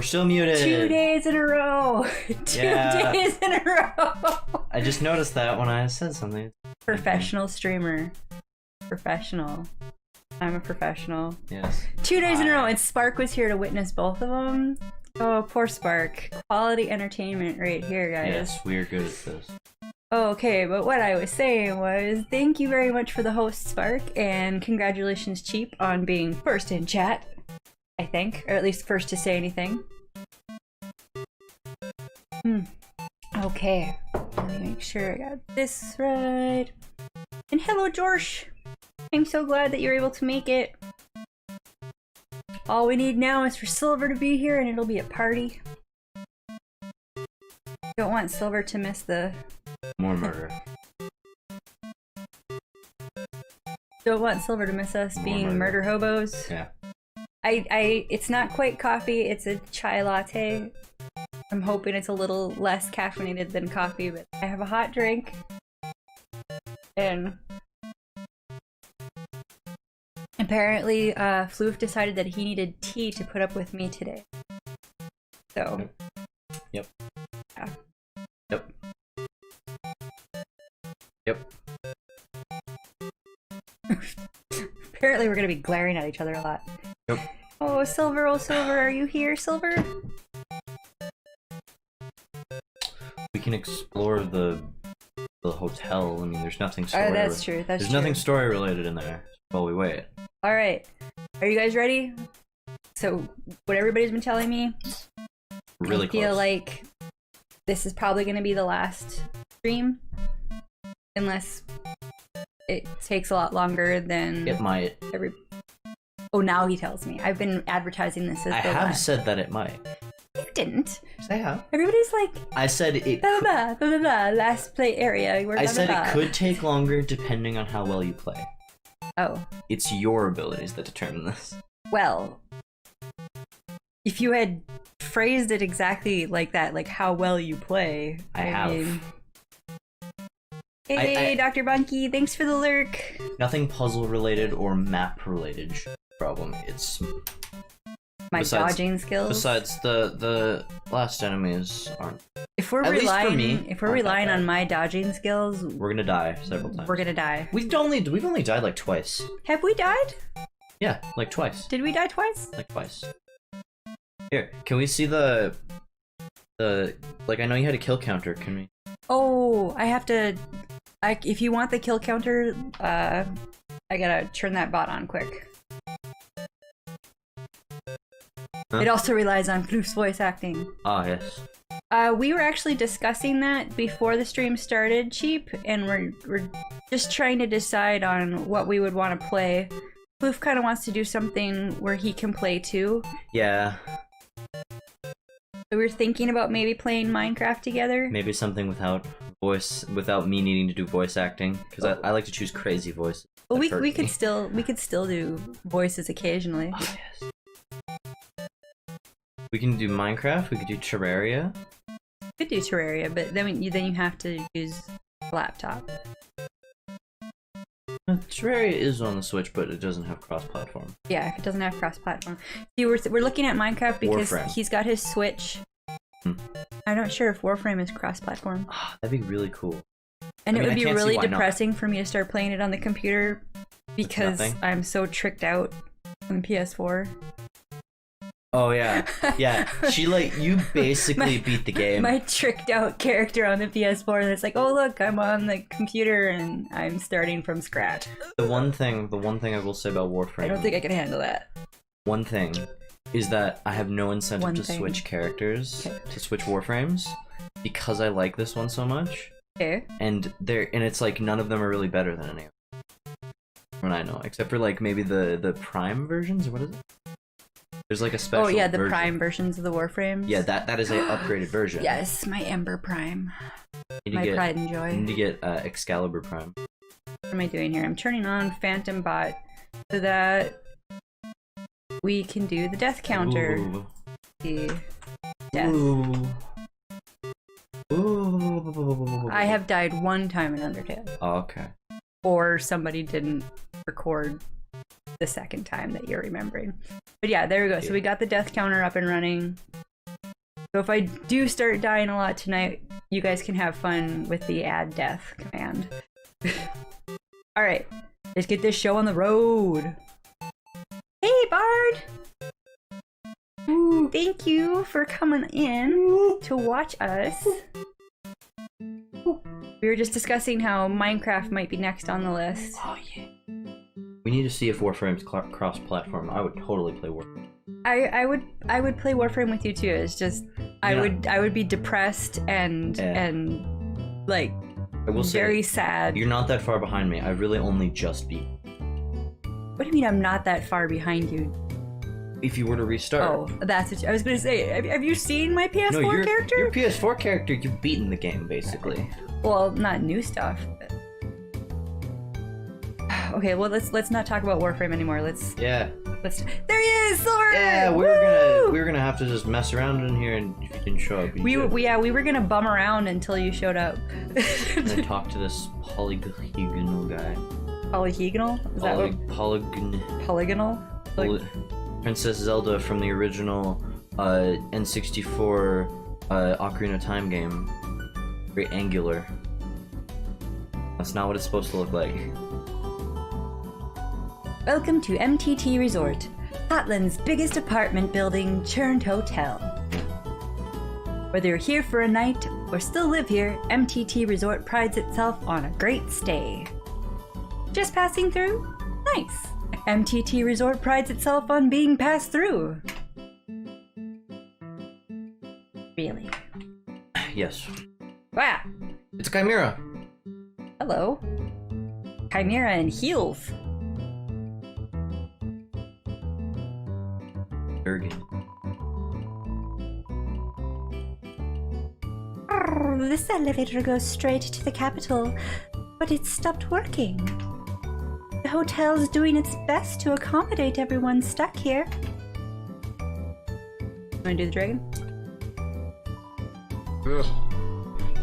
We're still muted. 2 days in a row. 2 days in a row. I just noticed that when I said something. Professional streamer. Professional. I'm a professional. Yes. 2 days in a row, and Spark was here to witness both of them. Oh, poor Spark. Quality entertainment right here, guys. Yes, we're good at this. Okay, but what I was saying was, thank you very much for the host, Spark, and congratulations, Cheap, on being first in chat, I think, or at least first to say anything. Okay, let me make sure I got this right. And hello, Josh. I'm so glad that you're able to make it. All we need now is for Silver to be here, and it'll be a party. Don't want Silver to miss the... More murder. Don't want Silver to miss us being murder hobos. Yeah. It's not quite coffee, it's a chai latte. I'm hoping it's a little less caffeinated than coffee, but I have a hot drink. And apparently, Floof decided that he needed tea to put up with me today. So. Yep. Yeah. Yep. Yep. Apparently we're gonna be glaring at each other a lot. Yep. Oh, Silver, are you here, Silver? We can explore the hotel. I mean, there's nothing story. Oh, that's true. That's There's true. nothing story related in there while we wait. All right, are you guys ready? So, what everybody's been telling me, Really I feel close. like this is probably going to be the last stream, unless it takes a lot longer than It might. Oh, now he tells me. I've been advertising this as I the have last. said that it might. You didn't. Yes, I have. Everybody's like, I said it. blah, blah, blah, blah, blah, last play area. I said it could take longer depending on how well you play. Oh. It's your abilities that determine this. Well, if you had phrased it exactly like that, like how well you play. I have. mean... Hey, Dr. Bunky, thanks for the lurk. Nothing puzzle related or map related problem. It's My dodging skills. Besides the last enemies aren't. If we're At least for relying, me, if we're aren't that relying bad. on my dodging skills, We're gonna die several times. we're gonna die. We've only died like twice. Have we died? Yeah, like twice. Did we die twice? Like twice. Here, can we see the like? I know you had a kill counter. Can we? Oh, I have to. If you want the kill counter, I gotta turn that bot on quick. Huh? It also relies on Floof's voice acting. Ah, yes. We were actually discussing that before the stream started, Cheap, and we're just trying to decide on what we would want to play. Floof kind of wants to do something where he can play too. Yeah. So we were thinking about maybe playing Minecraft together. Maybe something without me needing to do voice acting, because I like to choose crazy voices. But we hurt could me. still do voices occasionally. Oh, yes. We can do Minecraft. We could do Terraria. Could do Terraria, but then you have to use a laptop. Terraria is on the Switch, but it doesn't have cross-platform. Yeah, it doesn't have cross-platform. See, we're looking at Minecraft because Warframe. he's got his Switch. I'm not sure if Warframe is cross-platform. Ah, that'd be really cool. And I mean, it would I be can't see really why not. depressing for me to start playing it on the computer because nothing? I'm so tricked out on the PS4. Oh yeah, yeah. You basically beat the game. My tricked out character on the PS4, and it's like, oh look, I'm on the computer and I'm starting from scratch. The one thing I will say about Warframe. I don't think I can handle that. One thing is that I have no incentive One to thing. switch characters, to switch Warframes, because I like this one so much. Okay. And it's like none of them are really better than any of them. From what I know, except for like maybe the Prime versions, or what is it? There's like a special. Oh yeah, the version. Prime versions of the Warframes. Yeah, that is a upgraded version. Yes, my Ember Prime. You My get, pride and joy. You need to get Excalibur Prime. What am I doing here? I'm turning on Phantom Bot so that we can do the death counter. Ooh. The death. Ooh. Ooh. I have died one time in Undertale. Oh, okay. Or somebody didn't record the second time that you're remembering. But yeah, there we go. So we got the death counter up and running. So if I do start dying a lot tonight, you guys can have fun with the add death command. Alright, let's get this show on the road. Hey, Bard! Ooh, thank you for coming in to watch us. We were just discussing how Minecraft might be next on the list. Oh yeah. We need to see if Warframe's cross-platform. I would totally play Warframe. I would play Warframe with you too. It's just I would be depressed and like I will say, very sad. You're not that far behind me. I really only just beat. What do you mean I'm not that far behind you? If you were to restart. Oh, that's what I was gonna say. Have you seen my PS4 character? Your PS4 character, you've beaten the game basically. Well, not new stuff. Okay, well let's not talk about Warframe anymore. Yeah. There he is, Silver! Yeah, we were gonna have to just mess around in here, and if you didn't show up, we were gonna bum around until you showed up. And then talk to this polygonal guy. Polygonal? Is that what? Polygonal? Princess Zelda from the original N64 Ocarina of Time game. Very angular. That's not what it's supposed to look like. Welcome to MTT Resort, Scotland's biggest apartment building churned hotel. Whether you're here for a night or still live here, MTT Resort prides itself on a great stay. Just passing through? Nice. MTT Resort prides itself on being passed through. Really? Yes. Wow. It's Chimera. Hello. Chimera and heels. This elevator goes straight to the capital, but it stopped working. The hotel's doing its best to accommodate everyone stuck here. Wanna do the dragon?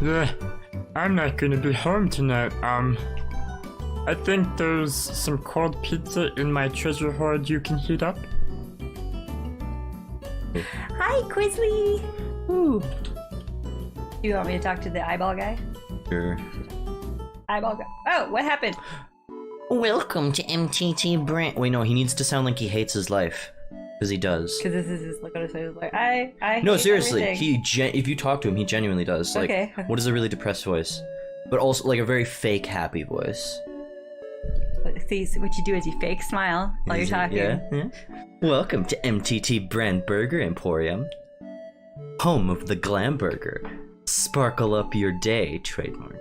Yeah, I'm not gonna be home tonight. I think there's some cold pizza in my treasure hoard you can heat up. Hi, Quizly! Ooh. Do you want me to talk to the eyeball guy? Sure. Eyeball guy. Oh, what happened? Welcome to MTT Brand. Wait, no, he needs to sound like he hates his life. Because he does. Because this is his look on his face. Like, I No, hate seriously. everything. If you talk to him, he genuinely does. Like, okay. What is a really depressed voice? But also, like, a very fake happy voice. See, what you do is you fake smile while you're talking. Yeah. Welcome to MTT Brand Burger Emporium. Home of the Glam Burger. Sparkle up your day, trademark.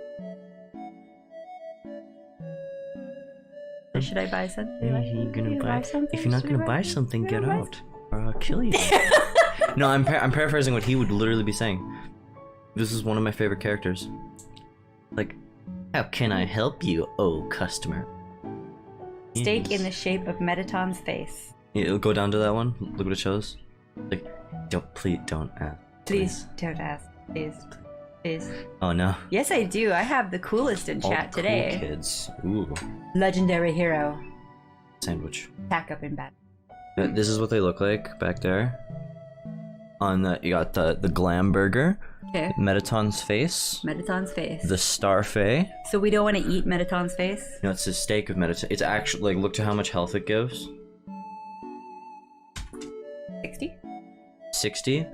Should I buy something? If you're not gonna buy something, get out, or I'll kill you. No, I'm paraphrasing what he would literally be saying. This is one of my favorite characters. Like, how can I help you, oh customer? Steak in the shape of Mettaton's face. Yeah, it'll go down to that one. Look what it shows. Like, please don't ask. Please don't ask. Please. Oh no. Yes, I do. I have the coolest in chat today. Cool kids. Ooh. Legendary hero. Sandwich. Pack up in bed. This is what they look like back there. On the, you got the glam burger. Okay. Mettaton's face. Mettaton's face. The starfey. So we don't want to eat Mettaton's face? No, it's a steak of Mettaton. It's actually, like, look to how much health it gives. 60? 60.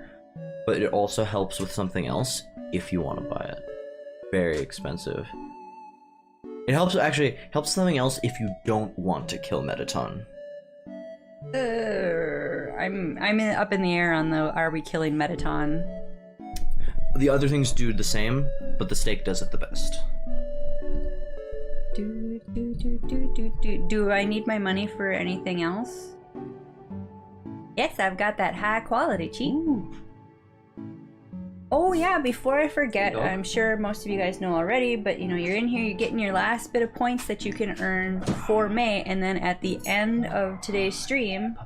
But it also helps with something else if you want to buy it. Very expensive. It helps something else if you don't want to kill Mettaton. I'm up in the air on the are we killing Mettaton? The other things do the same, but the steak does it the best. Do I need my money for anything else? Yes, I've got that high quality cheap. Ooh. Oh yeah, before I forget, I'm sure most of you guys know already, but you know, you're in here, you're getting your last bit of points that you can earn for May, and then at the end of today's stream,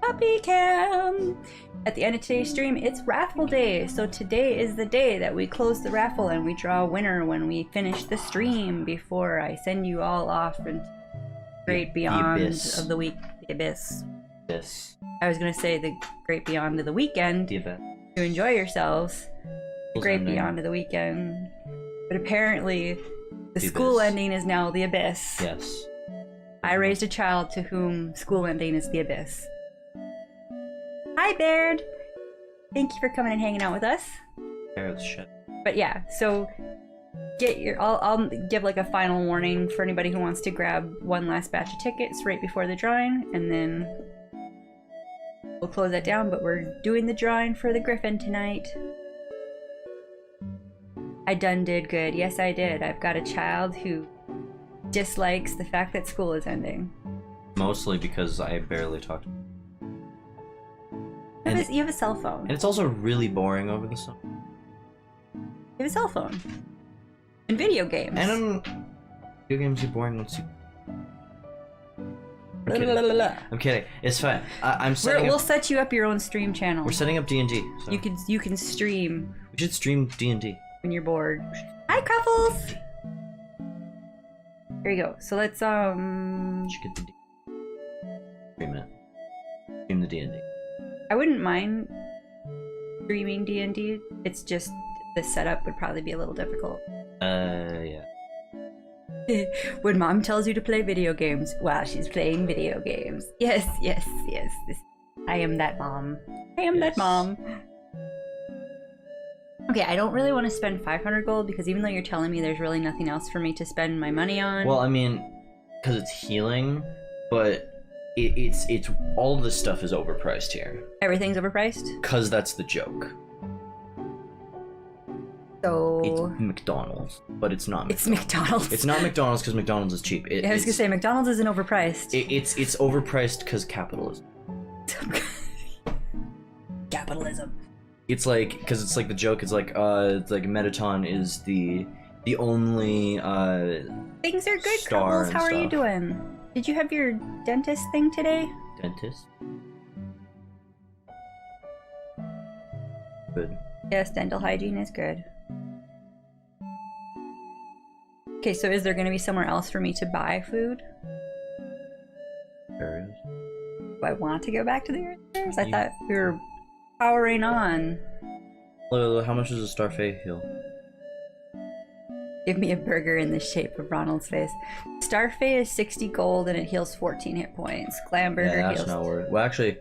Puppy Cam! At the end of today's stream, it's raffle day, so today is the day that we close the raffle and we draw a winner when we finish the stream before I send you all off into great beyond of the week, the abyss. Yes. I was gonna say the great beyond of the weekend. The event. to enjoy yourselves the great ending. beyond of the weekend. But apparently, the The school abyss. ending is now the abyss. Yes. I raised a child to whom school ending is the abyss. Hi, Baird! Thank you for coming and hanging out with us. There's shit. But yeah, so I'll give like a final warning for anybody who wants to grab one last batch of tickets right before the drawing, and then we'll close that down. But we're doing the drawing for the Griffin tonight. I done did good. Yes, I did. I've got a child who dislikes the fact that school is ending. Mostly because I barely talk to You have a cell phone. And it's also really boring over the summer. You have a cell phone. And video games. And video games get boring once you... I'm kidding. La, la, la, la. I'm kidding. It's fine. I'm setting We'll up... set you up your own stream channel. We're setting up D&D. So You can stream we should stream D&D. when you're bored. Hi, Cruffles! There you go. So let's We should get the D. Stream it. Stream the D&D. I wouldn't mind streaming D&D. It's just the setup would probably be a little difficult. Yeah. When mom tells you to play video games while she's playing video games. Yes. I am that mom. That mom. Okay, I don't really want to spend 500 gold because even though you're telling me there's really nothing else for me to spend my money on. Well, I mean, because it's healing, but it's all of this stuff is overpriced here. Everything's overpriced? Because that's the joke. So... It's McDonald's, but it's not McDonald's. It's McDonald's. It's not McDonald's because McDonald's is cheap. I was gonna say, McDonald's isn't overpriced. It's overpriced because capitalism. Capitalism. It's like, because it's like the joke is like Mettaton is the only Things are good, star Crumbles. and How are you stuff. doing? Did you have your dentist thing today? dentist. Good. Yes, dental hygiene is good. Okay, so is there going to be somewhere else for me to buy food? There is. Do I want to go back to the Earthers? I thought we were powering on. Look, how much does a Starfey heal? Give me a burger in the shape of Ronald's face. Starfey is 60 gold and it heals 14 hit points. Glamburger Yeah, that's heals... not worth it. Well, actually,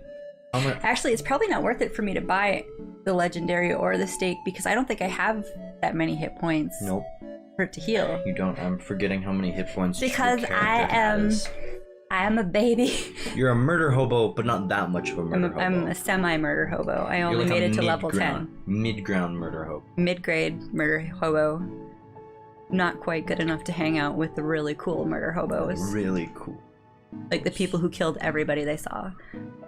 how much? Actually, it's probably not worth it for me to buy the legendary or the steak because I don't think I have that many hit points Nope, for it to heal. you don't. I'm forgetting how many hit points. your Because character has. I am a baby. You're a murder hobo, but not that much of a murder hobo. I'm a semi-murder hobo. I You're only like made a it to level 10. mid-ground- Mid-ground murder hobo. Mid-grade murder hobo. Not quite good enough to hang out with the really cool murder hobos. Really cool. Like the people who killed everybody they saw.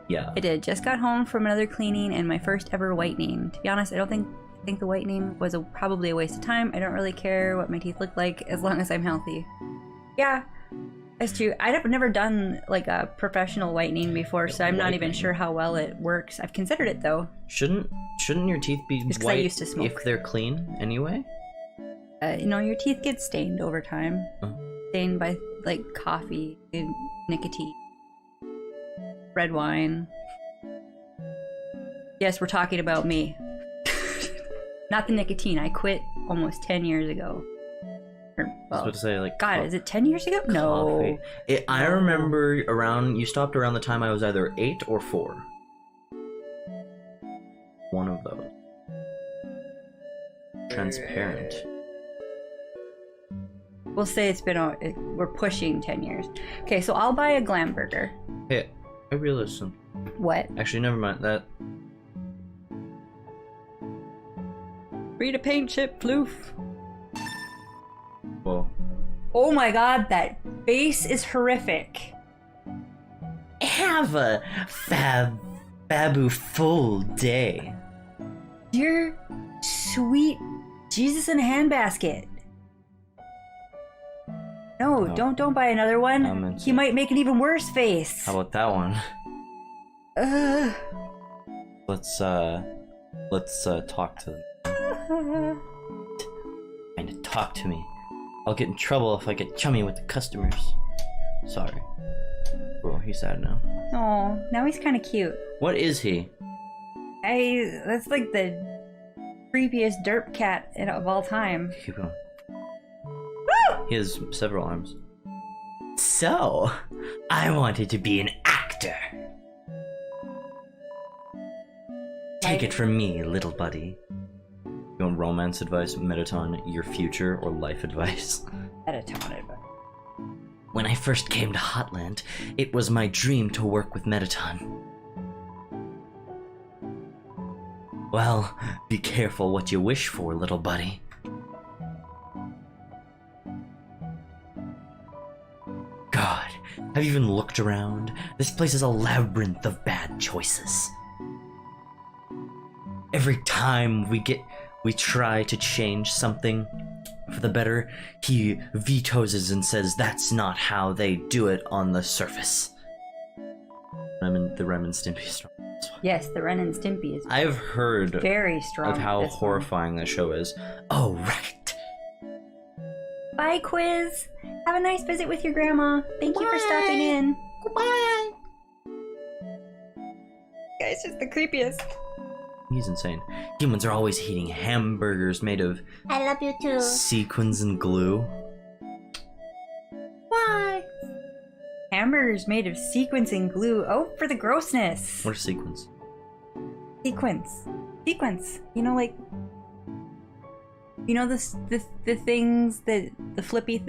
Yeah. I did. Just got home from another cleaning and my first ever whitening. To be honest, I think the whitening was probably a waste of time. I don't really care what my teeth look like as long as I'm healthy. Yeah, that's true. I've never done like a professional whitening before, so I'm not even sure how well it works. I've considered it though. Shouldn't your teeth be Just 'cause I white used to smoke. if they're clean anyway? You know, your teeth get stained over time. Oh. Stained by like coffee, and nicotine, red wine. Yes, we're talking about me. Not the nicotine. I quit almost 10 years ago. Or, I was well, about to say, like, God, is it 10 years ago? No. coffee. I remember you stopped around the time I was either 8 or 4. One of those. Transparent. We'll say it's been, we're pushing 10 years. Okay, so I'll buy a glam burger. Hey, I realized something. What? Actually, never mind that. Free to paint chip floof. Well, Oh my god, that face is horrific. have a babu full day. Dear sweet Jesus in a handbasket. No, No. don't buy another one. into He it. might make an even worse face. How about that one? Ugh. Let's talk to them. Trying to talk to me. I'll get in trouble if I get chummy with the customers. Sorry. Bro, he's sad now. Oh, now he's kind of cute. What is he? That's like the creepiest derp cat of all time. Keep going. Woo! He has several arms. So, I wanted to be an actor. Take it from me, little buddy. You want romance advice, Mettaton, your future, or life advice? Mettaton advice. When I first came to Hotland, it was my dream to work with Mettaton. Well, be careful what you wish for, little buddy. God, have you even looked around? This place is a labyrinth of bad choices. Every time we try to change something for the better, he vetoes us and says that's not how they do it on the surface. The Ren and Stimpy strong. Yes, the Ren and Stimpy is I've heard very strong of how this one. horrifying that show is. Oh, right. Bye, Quiz. Have a nice visit with your grandma. Thank you for stopping in. Goodbye. Guy's just the creepiest. He's insane. Humans are always eating hamburgers made of I love you too. sequins and glue. Why? Hamburgers made of sequins and glue. Oh, for the grossness. What are sequins? Sequins. Sequins. You know, like... You know the things that... The flippy...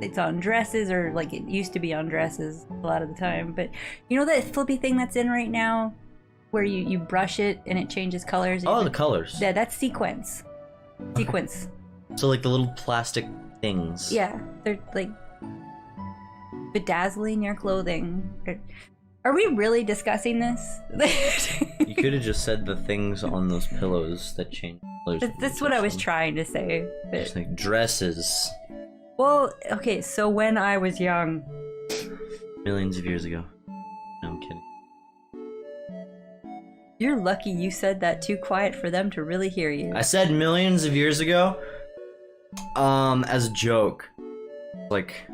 It's on dresses, or like it used to be on dresses a lot of the time. But you know that flippy thing that's in right now? Where you brush it and it changes colors? Oh, the colors. Yeah, that's sequins. Sequins. So like the little plastic things. Yeah, they're like... bedazzling your clothing. Are we really discussing this? You could have just said the things on those pillows that change colors. That's what I was trying to say. But... Just like dresses. Well, okay, so when I was young... Millions of years ago. No, I'm kidding. You're lucky you said that too quiet for them to really hear you. I said millions of years ago. As a joke. Like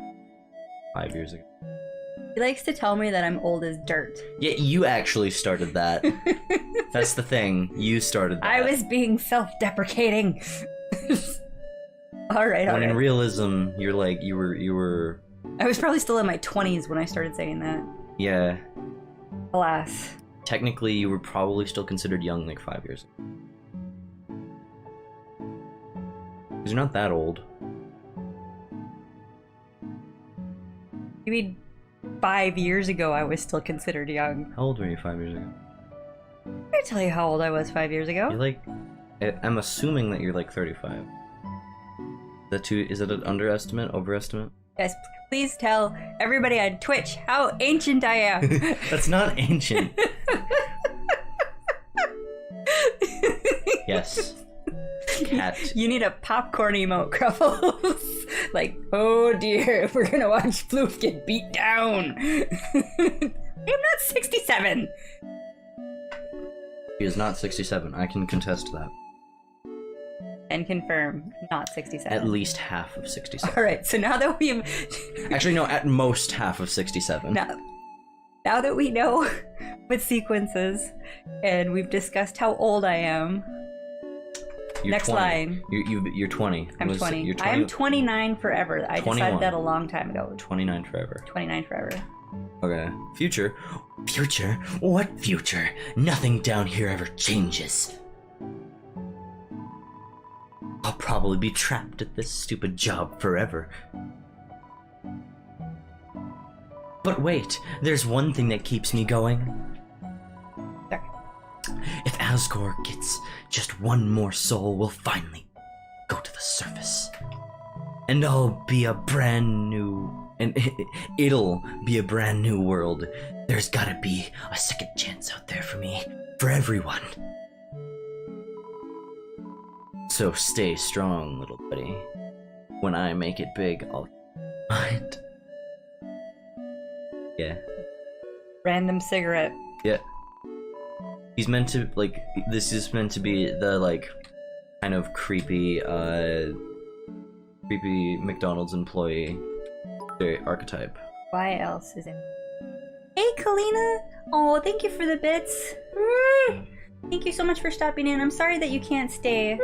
5 years ago. He likes to tell me that I'm old as dirt. Yeah, you actually started that. That's the thing. You started that. I was being self-deprecating. Alright, When in alright. realism, you're like, you were... I was probably still in my 20s when I started saying that. Yeah. Alas. Technically, you were probably still considered young like 5 years ago. Because you're not that old. Maybe 5 years ago I was still considered young. How old were you 5 years ago? I can tell you how old I was 5 years ago. You're like... I'm assuming that you're like 35. Is it an underestimate, overestimate? Yes, please tell everybody on Twitch how ancient I am. That's not ancient. Yes. Cat. You need a popcorn emote, Cruffles. Like, oh dear, we're gonna watch Floof get beat down. I'm not 67. He is not 67. I can contest that. And confirm, not 67. At least half of 67. Alright, so now that we've... Actually, no, at most half of 67. now that we know what sequences, and we've discussed how old I am, You're next 20. line. You're 20. I'm 20. You're 20. I am 29 forever. I 21. decided that a long time ago. 29 forever. 29 forever. Okay. Future? Future? What future? Nothing down here ever changes. I'll probably be trapped at this stupid job forever. But wait, there's one thing that keeps me going. Sorry. If Asgore gets just one more soul, we'll finally go to the surface. And I'll be a brand new... And it'll be a brand new world. There's gotta be a second chance out there for me. For everyone. So stay strong, little buddy. When I make it big, I'll mind. Yeah. Random cigarette. Yeah. He's meant to, like, this is meant to be the, like, kind of creepy McDonald's employee archetype. Why else is it? Hey, Kalina! Oh, thank you for the bits. Thank you so much for stopping in. I'm sorry that you can't stay,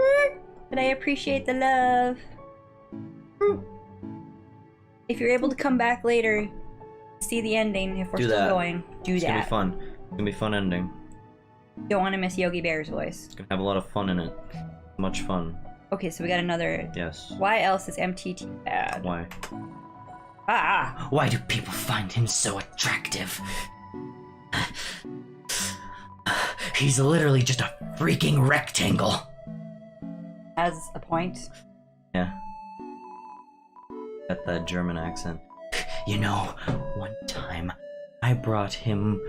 but I appreciate the love. If you're able to come back later, see the ending if we're still going, do that. It's gonna be fun. It's gonna be a fun ending. Don't want to miss Yogi Bear's voice. It's gonna have a lot of fun in it. Much fun. Okay, so we got another. Yes. Why else is MTT bad? Why? Ah! Why do people find him so attractive? He's literally just a freaking rectangle. Has a point. Yeah. Got that German accent. You know, one time I brought him.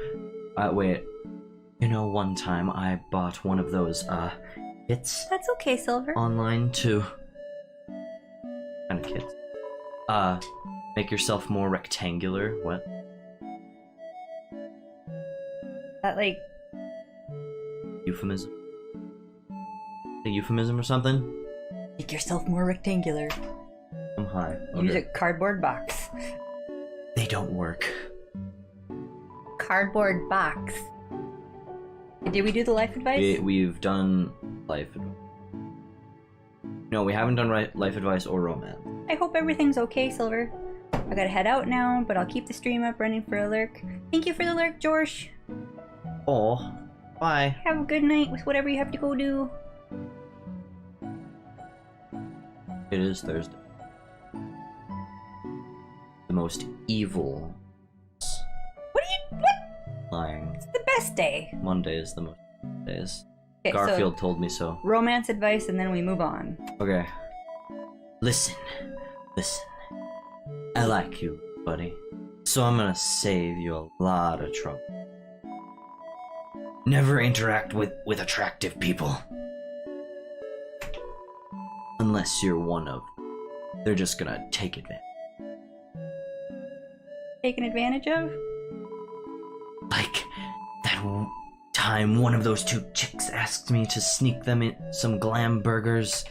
Wait. You know, one time I bought one of those, kits. That's okay, Silver. Online to. Kind of kits. Make yourself more rectangular. What? That, like. Euphemism? A euphemism or something? Make yourself more rectangular. I'm high. Use Okay. a cardboard box. They don't work. Cardboard box. Did we do the life advice? We've done life advice. No, we haven't done life advice or romance. I hope everything's okay, Silver. I gotta head out now, but I'll keep the stream up running for a lurk. Thank you for the lurk, George. Oh, bye. Have a good night with whatever you have to go do. It is Thursday. The most evil. What are you? What? Lying. It's the best day. Monday is the most days. Okay, Garfield told me so. Romance advice, and then we move on. Okay. Listen. I like you, buddy. So I'm gonna save you a lot of trouble. Never interact with attractive people. Unless you're one of them. They're just gonna take advantage. Taken advantage of? Like that time one of those two chicks asked me to sneak them in some glam burgers.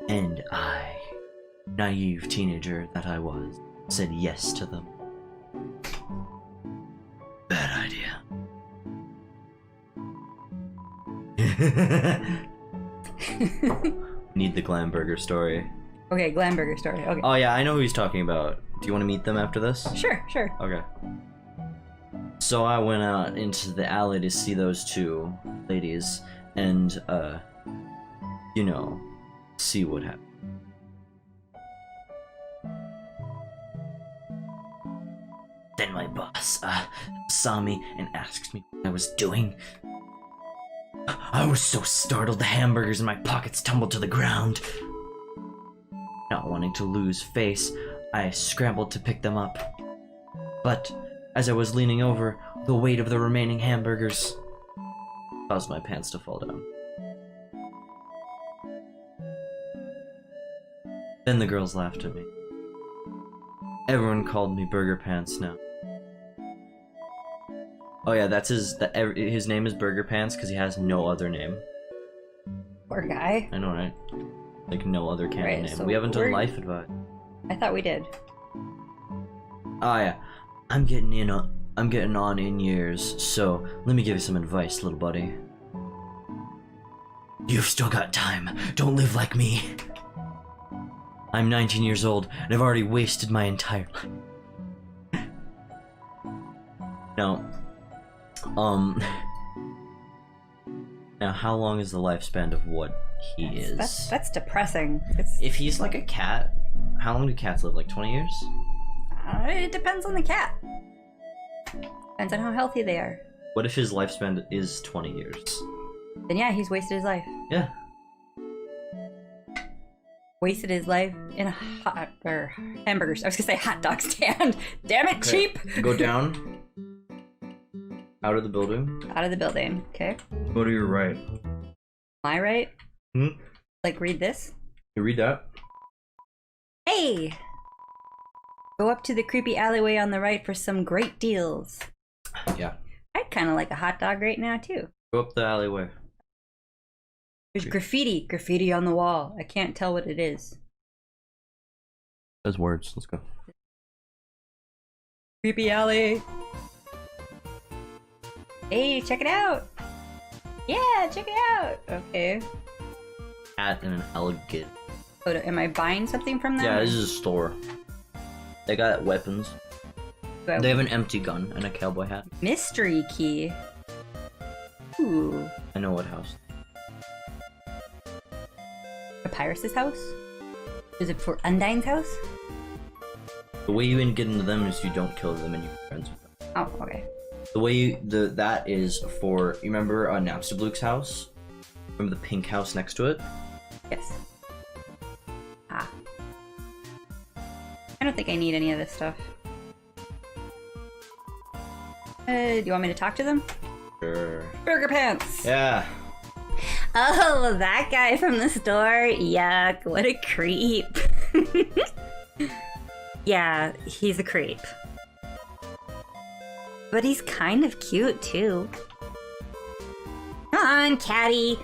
And I, naive teenager that I was, said yes to them. Bad idea. Need the glam burger story. Okay, Glamburger story. Okay. Oh yeah, I know who he's talking about. Do you want to meet them after this? Sure. Okay. So I went out into the alley to see those two ladies and, you know, see what happened. Then my boss, saw me and asked me what I was doing. I was so startled the hamburgers in my pockets tumbled to the ground. Not wanting to lose face, I scrambled to pick them up. But as I was leaning over, the weight of the remaining hamburgers caused my pants to fall down. Then the girls laughed at me. Everyone called me Burger Pants now. Oh yeah, that's his name is Burger Pants because he has no other name. Poor guy. I know, right? Like no other canon name. So we haven't done life advice. I thought we did. Oh yeah, I'm getting on in years, so let me give you some advice, little buddy. You've still got time. Don't live like me. I'm 19 years old, and I've already wasted my entire life. Now, now how long is the lifespan of what he is? That's depressing. If he's like a cat, how long do cats live? Like 20 years? It depends on the cat. Depends on how healthy they are. What if his lifespan is 20 years? Then yeah, he's wasted his life. Yeah. Wasted his life in a hamburgers. I was gonna say hot dog stand. Damn it, cheap! Go down. Out of the building. Out of the building. Okay. Go to your right. My right? Hmm? Like read this? You read that? Hey! Go up to the creepy alleyway on the right for some great deals. Yeah. I'd kind of like a hot dog right now too. Go up the alleyway. There's graffiti on the wall. I can't tell what it is. Those words. Let's go. Creepy alley. Hey, check it out! Yeah, check it out! Okay. Cat and an alligator. Oh, am I buying something from them? Yeah, this is a store. They got weapons. They have an empty gun and a cowboy hat. Mystery key. Ooh. I know what house. Papyrus's house? Is it for Undyne's house? The way you can get into them is you don't kill them and you're friends with them. Oh, okay. The way you, that is for, you remember Napstablook's house? Remember the pink house next to it? Yes. Ah. I don't think I need any of this stuff. Do you want me to talk to them? Sure. Burger Pants! Yeah. Oh, that guy from the store? Yuck, what a creep. Yeah, he's a creep. But he's kind of cute, too. Come on, catty.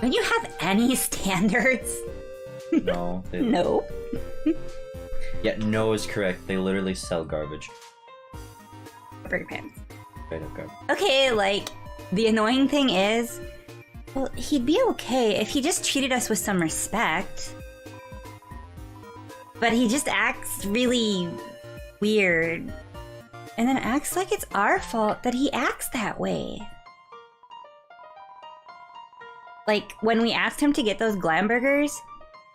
Don't you have any standards? No. They, No. Yeah, no is correct. They literally sell garbage. Burger Pants. Straight up garbage. Okay, like, the annoying thing is, well, he'd be okay if he just treated us with some respect. But he just acts really weird. And then acts like it's our fault that he acts that way. Like, when we asked him to get those glam burgers,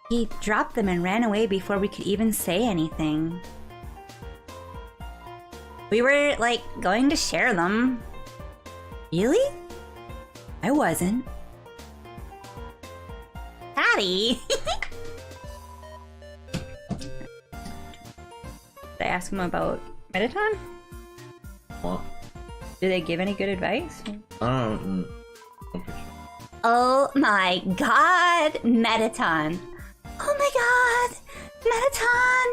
he dropped them and ran away before we could even say anything. We were, like, going to share them. Really? I wasn't. Patty! Did I ask him about Mettaton? What? Did they give any good advice? I don't think so. Oh my god, Mettaton! Oh my god, Mettaton!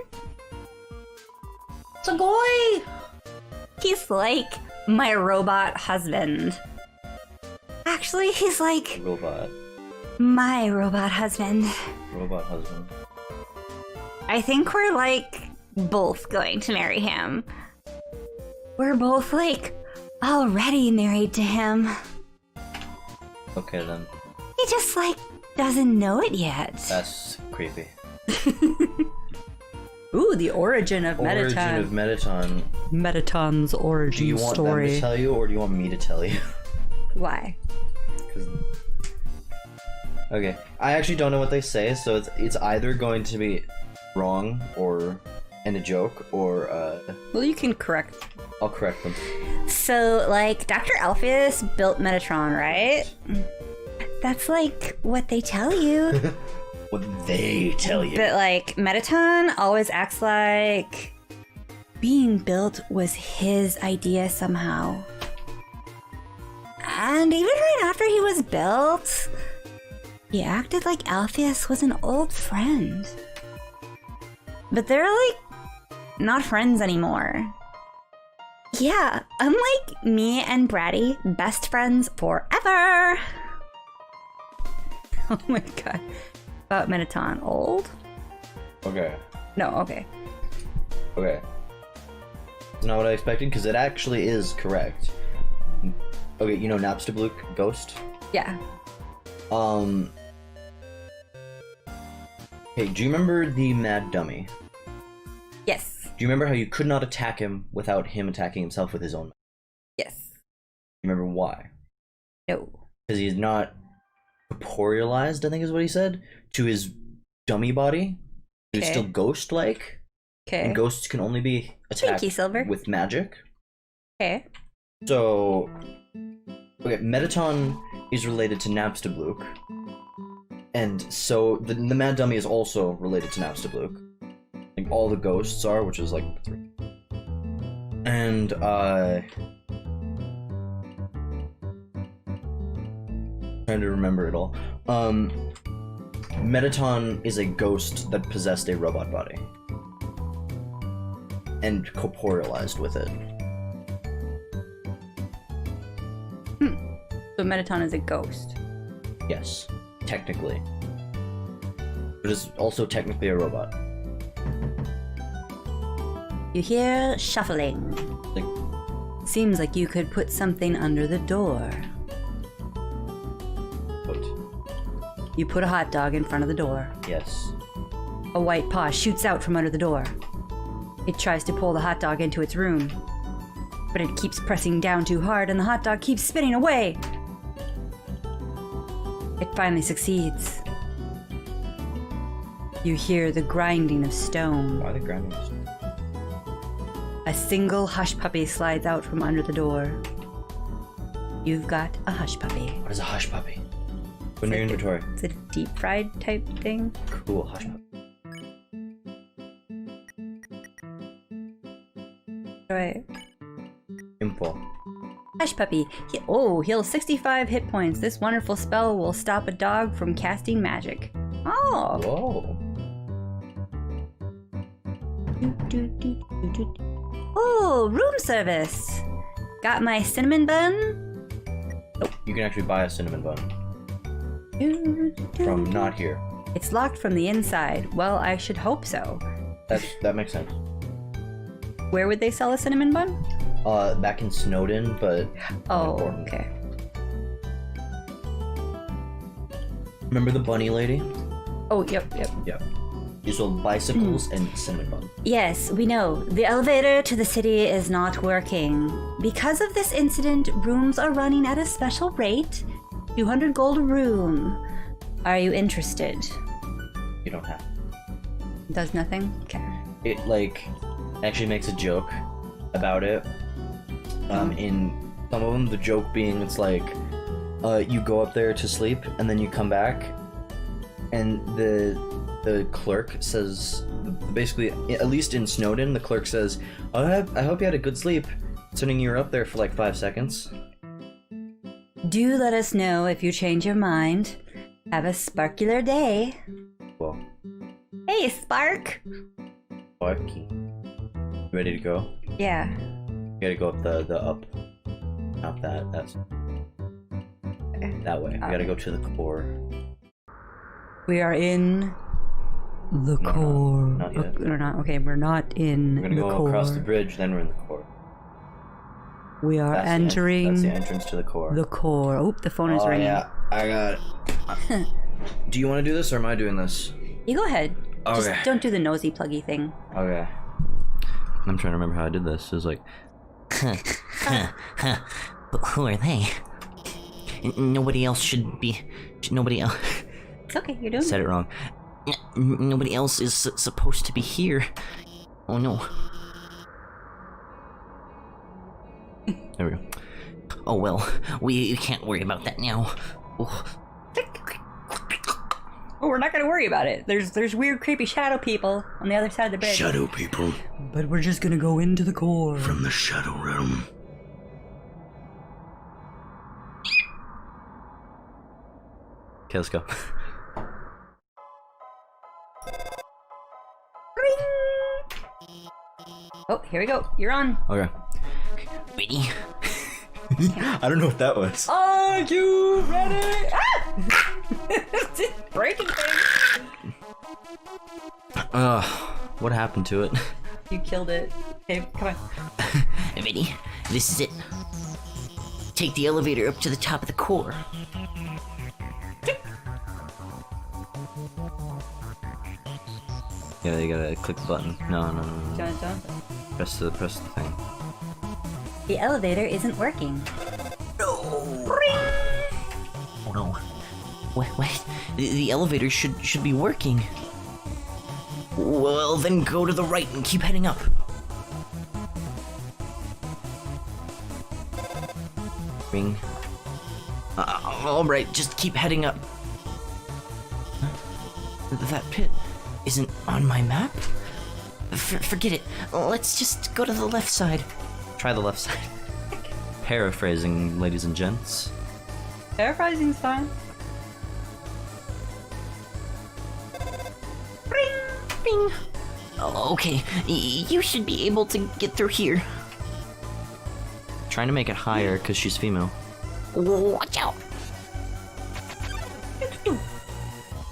Sugoi! He's like my robot husband. Actually, he's like Robot. my robot husband. Robot husband. I think we're like both going to marry him. We're both like already married to him. Okay then. He just like doesn't know it yet. That's creepy. Ooh, the origin of Origin Mettaton. of Mettaton. Mettaton's origin Do you want story. them to tell you or do you want me to tell you? Why? 'Cause... Okay, I actually don't know what they say, so it's either going to be wrong or and a joke, or Well, you can correct. I'll correct them. So, like, Dr. Alpheus built Metatron, right? That's like what they tell you. What they tell you. But like, Mettaton always acts like being built was his idea somehow. And even right after he was built, he acted like Alpheus was an old friend. But they're like not friends anymore. Yeah, unlike me and Bratty, best friends forever. Oh my god. About Mettaton, old? Okay. No, okay. Okay. It's not what I expected, because it actually is correct. Okay, you know Napstablook Ghost? Yeah. Hey, do you remember the Mad Dummy? Yes. Do you remember how you could not attack him without him attacking himself with his own? Yes. You remember why? No. Because he's not corporealized, I think is what he said, to his dummy body. He's Okay. still ghost-like. Okay. And ghosts can only be attacked Thank you, Silver. with magic. Okay. So, okay, Mettaton is related to Napstablook, and so the Mad Dummy is also related to Napstablook. Like all the ghosts are, which is like 3. And trying to remember it all. Mettaton is a ghost that possessed a robot body and corporealized with it. So Mettaton is a ghost. Yes, technically. But it's also technically a robot. You hear shuffling. Like, Seems like you could put something under the door. Put. You put a hot dog in front of the door. Yes. A white paw shoots out from under the door. It tries to pull the hot dog into its room, but it keeps pressing down too hard and the hot dog keeps spinning away. It finally succeeds. You hear the grinding of stone. Why the grinding? A single hush puppy slides out from under the door. You've got a hush puppy. What is a hush puppy? Put in your inventory. It's a deep fried type thing. Cool, hush puppy. Right. Info. Hush puppy. Heals 65 hit points. This wonderful spell will stop a dog from casting magic. Oh. Whoa. Oh, room service. Got my cinnamon bun. You can actually buy a cinnamon bun from not here. It's locked from the inside. Well, I should hope so. That makes sense. Where would they sell a cinnamon bun? Back in Snowden, but Oh, important. okay. Remember the bunny lady? Oh, yep. Yeah. She sold bicycles and cinnamon bun. Yes, we know. The elevator to the city is not working. Because of this incident, rooms are running at a special rate. 200 gold a room. Are you interested? You don't have. Does nothing? Okay. It actually makes a joke about it. In some of them, the joke being it's like, you go up there to sleep and then you come back, and the clerk says, basically, at least in Snowden, the clerk says, I hope you had a good sleep, sending you up there for like 5 seconds. Do let us know if you change your mind. Have a sparkular day. Well, Hey, Spark! Sparky. Ready to go? Yeah. You gotta go up the up. Not that, that's... That way. We gotta go to the core. We are in the No, core. not yet. We're not. Okay, we're not in We're gonna the go core. across the bridge, then we're in the core. We are That's entering that's the entrance to the core. the core. Oh, the phone is ringing. Yeah, I got it. Do you want to do this, or am I doing this? You go ahead. Okay. Just don't do the nosy pluggy thing. Okay. I'm trying to remember how I did this. It was like... But who are they? Nobody else should be... Nobody else... It's okay, you're doing Said it wrong. Nobody else is supposed to be here. Oh no. There we go. Oh well, we can't worry about that now. Oh. Oh, we're not gonna worry about it. There's weird, creepy shadow people on the other side of the bridge. Shadow people But we're just gonna go into the core. from the Shadow Realm. Okay, let's go. Oh, here we go. You're on. Okay. Ready? I don't know what that was. Are you ready? Ah! Breaking things. What happened to it? You killed it. Okay, come on. Ready? This is it. Take the elevator up to the top of the core. Yeah, you gotta click the button. No. Dun, dun. Press the thing. The elevator isn't working. Oh no. What? The elevator should be working. Well, then go to the right and keep heading up. Ring. Alright, just keep heading up. That pit isn't on my map? Forget it. Let's just go to the left side. Try the left side. Paraphrasing, ladies and gents. Paraphrasing's fine. Bing. Oh, okay, you should be able to get through here. Trying to make it higher because she's female. Watch out.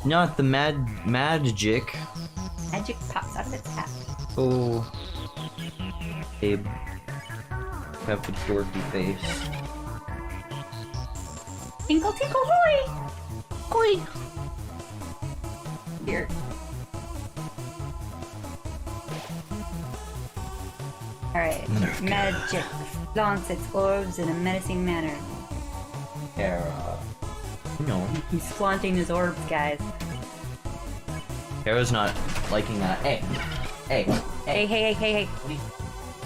Not the magic. Magic pops out of its hat. Oh. Babe. have the dorky face. Tinkle tinkle hoy! Oi! Here. Alright. Magic flaunts its orbs in a menacing manner. Kara. No. He's flaunting his orbs, guys. Kara's not liking that. Hey. Hey. Hey, hey, hey, hey, hey.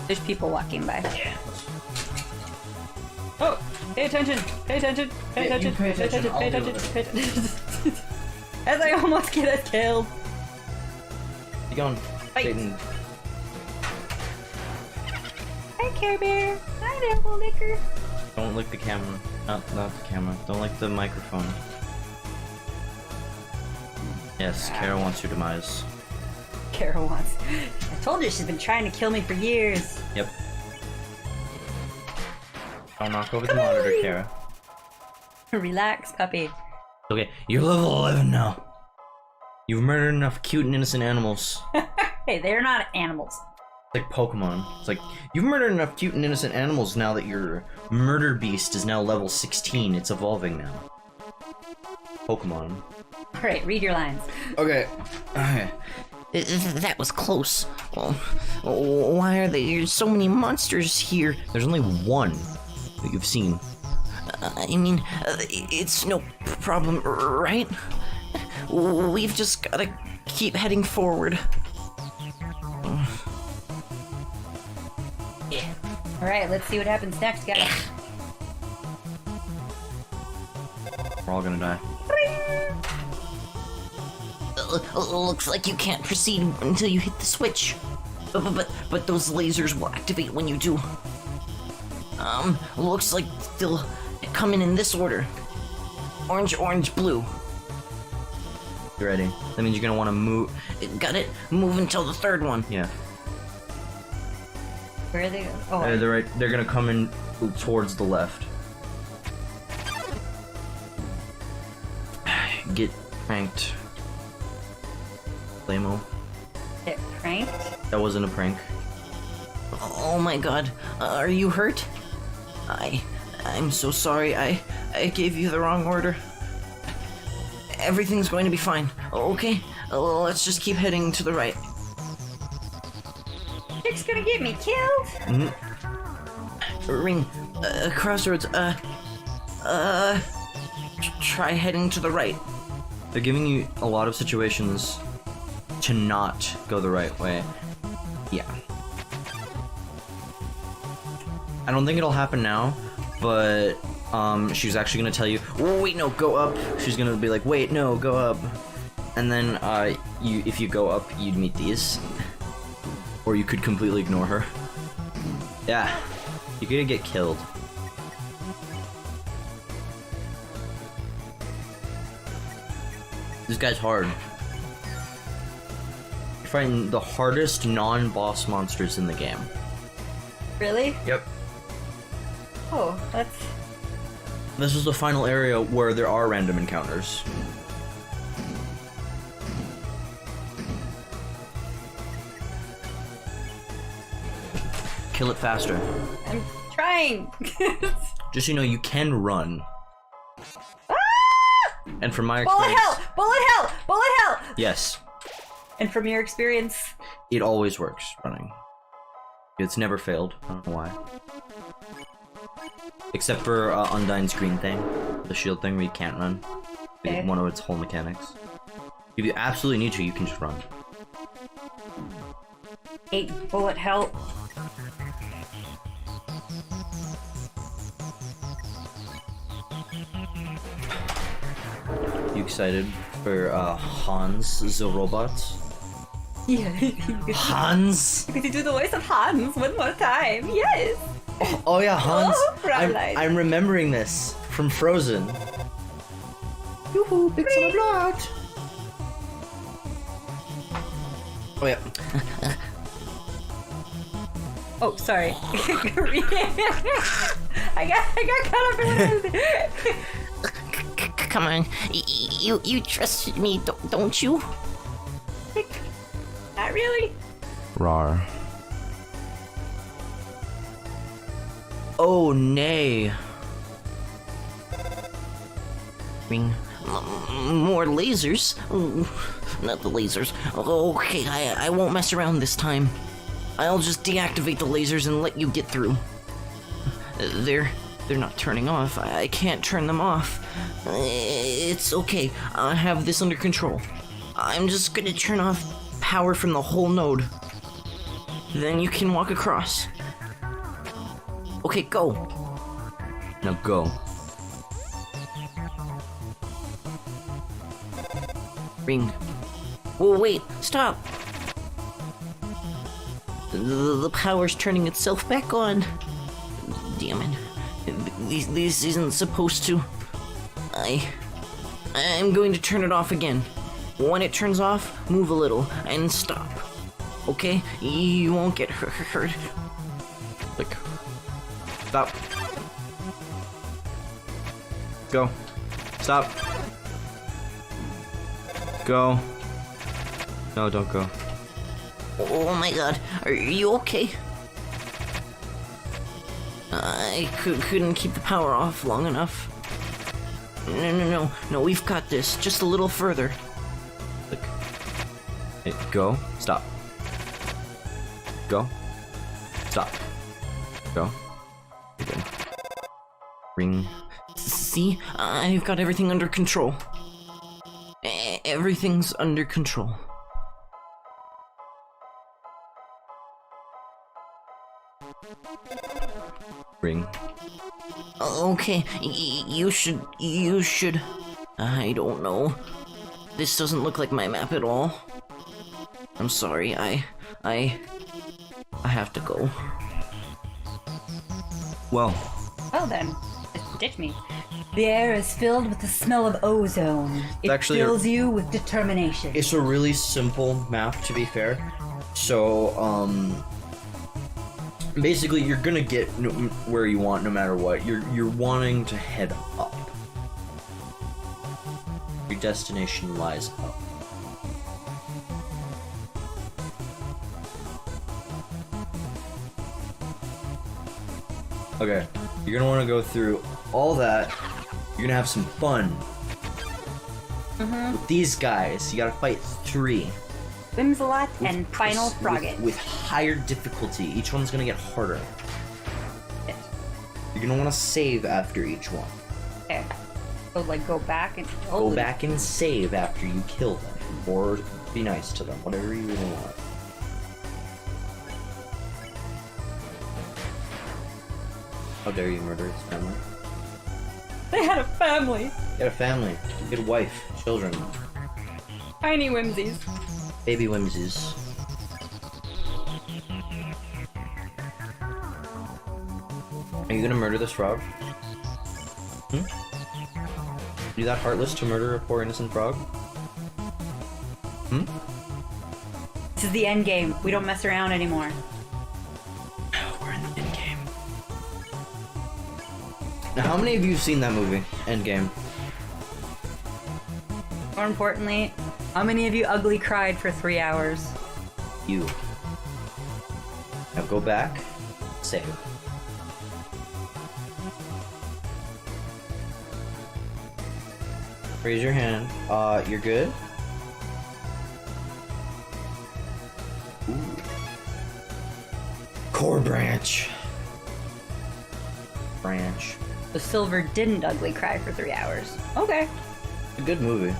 There's people walking by. Oh! Pay attention! Pay attention! Pay Yeah, you attention! pay Pay attention, attention! Pay I'll do attention! Pay attention! As I almost get us killed. You going? Fight. Satan. Hi, Care Bear. Hi, Apple Licker. Don't lick the camera. Not the camera. Don't lick the microphone. Yes, Kara wants your demise. Kara wants. I told you she's been trying to kill me for years. Yep. Don't knock over the monitor, Kara. Relax, puppy. Okay, you're level 11 now. You've murdered enough cute and innocent animals. Hey, they're not animals. Like Pokemon. It's like, you've murdered enough cute and innocent animals now that your murder beast is now level 16. It's evolving now. Pokemon. Alright, read your lines. Okay. Okay. That was close. Well, why are there so many monsters here? There's only one that you've seen. I mean, it's no problem, right? We've just gotta keep heading forward. Alright, let's see what happens next, guys. We're all gonna die. Looks like you can't proceed until you hit the switch. But those lasers will activate when you do. Looks like they'll come in this order. Orange, orange, blue. You ready? That means you're gonna want to move. Got it? Move until the third one. Yeah. Where are they? Oh, They're right. They're gonna come in towards the left. Get pranked. Flamo. get pranked? That wasn't a prank. Oh my god. Are you hurt? I'm so sorry. I gave you the wrong order. Everything's going to be fine. Okay? Let's just keep heading to the right. Chick's gonna get me killed? Ring. Crossroads. Try heading to the right. They're giving you a lot of situations to not go the right way. Yeah. I don't think it'll happen now, but she's actually gonna tell you, oh, wait, no, go up. She's gonna be like, wait, no, go up. And then if you go up, you'd meet these. Or you could completely ignore her. Yeah, you're gonna get killed. This guy's hard. You're fighting the hardest non-boss monsters in the game. Really? Yep. Oh, that's... This is the final area where there are random encounters. Kill it faster. I'm trying! Just so you know, you can run. Ah! And from my Bullet experience... hell! Bullet hell! Bullet hell! Yes, And from your experience? it always works, running. It's never failed. I don't know why. Except for Undyne's green thing. The shield thing where you can't run. Okay. One of its whole mechanics. If you absolutely need to, you can just run. 8 bullet hell. You excited for Hans the robot? Yeah. Hans? Could you do the voice of Hans one more time? Yes! Oh yeah, Hans. Oh, Fräulein. I'm remembering this from Frozen. Yoo-hoo, bits on a blot. Oh yeah. Oh, sorry. I got caught up in this. Come on. You trust me, don't you? Not really. Rar. Oh, nay. More lasers? Ooh, not the lasers. Okay, I won't mess around this time. I'll just deactivate the lasers and let you get through. They're not turning off. I can't turn them off. It's okay. I have this under control. I'm just gonna turn off power from the whole node. Then you can walk across. Okay, go. Now go. Ring. Whoa, wait, stop! The power's turning itself back on. Damn it. This isn't supposed to. I'm going to turn it off again. When it turns off, move a little and stop. Okay? You won't get hurt. Like, stop. Go. Stop. Go. No, don't go. Oh my god, are you okay? I couldn't keep the power off long enough. No, we've got this. Just a little further. Like, hey, go. Stop. Go. Stop. Go. Again. Ring. See? I've got everything under control. Everything's under control. Ring. Okay, you should... I don't know. This doesn't look like my map at all. I'm sorry, I have to go. Well, Well then, just ditch me. The air is filled with the smell of ozone. It Actually, fills you with determination. it's a really simple map, to be fair. So, basically, you're gonna get where you want no matter what. You're wanting to head up. Your destination lies up. Okay, you're gonna want to go through all that. You're gonna have some fun with these guys. You gotta fight 3. Whimsalot and Final Frogget. With higher difficulty. Each one's gonna get harder. You're gonna want to save after each one. Okay. So like go back and Go back and save after you kill them, or be nice to them, whatever you really want. How dare you murder his family? They had a family. You had a family, you had a wife, children, Tiny whimsies. baby whimsies. Are you gonna murder this frog? Are you that heartless to murder a poor innocent frog? This is the end game. We don't mess around anymore. We're in the Endgame. Now, how many of you have seen that movie, Endgame? More importantly, how many of you ugly cried for 3 hours? You. Now go back, save. Raise your hand. You're good? Ooh. Core branch. Branch. The Silver didn't ugly cry for 3 hours. Okay. A good movie.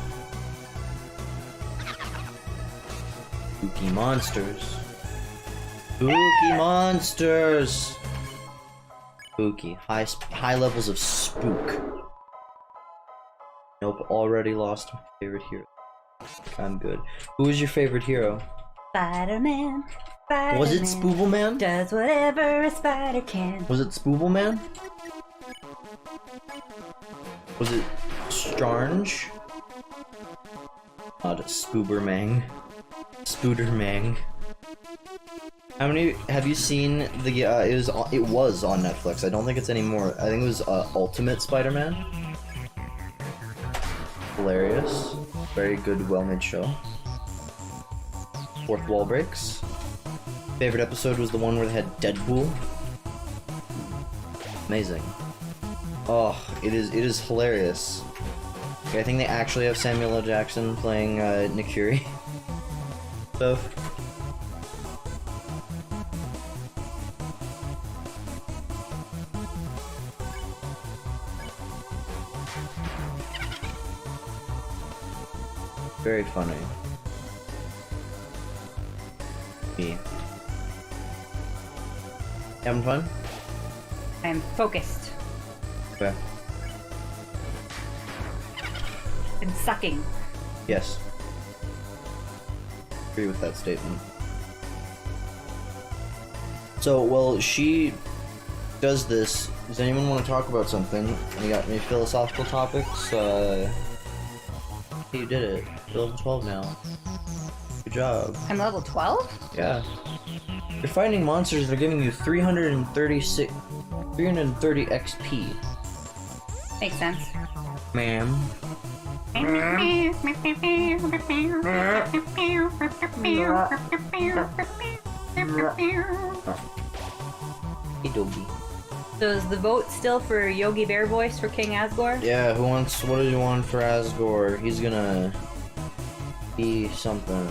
Spooky monsters. Spooky monsters. Spooky. High levels of spook. Nope, already lost my favorite hero. I'm good. Who is your favorite hero? Spider-Man. Spider-Man. Was it Spoobleman? Does whatever a spider can. Was it Spoobleman? Was it Strange? Not Spoobermang. Spoodermang. How many have you seen the it was on Netflix. I don't think it's anymore. I think it was Ultimate Spider-Man. Hilarious. Very good, well-made show. Fourth wall breaks. Favorite episode was the one where they had Deadpool. Amazing. Oh, it is hilarious. Okay, I think they actually have Samuel L. Jackson playing Nick Fury. So. Very funny. Me. Having fun? I'm focused. Okay. I'm sucking. Yes. Agree with that statement. So, while she does this, does anyone want to talk about something? You got any philosophical topics? You did it. You're level 12 now. Good job. I'm level 12? Yeah. You're fighting monsters that are giving you 330 XP. Makes sense. Ma'am. Hey, doggy. So is the vote still for Yogi Bear voice for King Asgore? Yeah, what do you want for Asgore? He's gonna be something.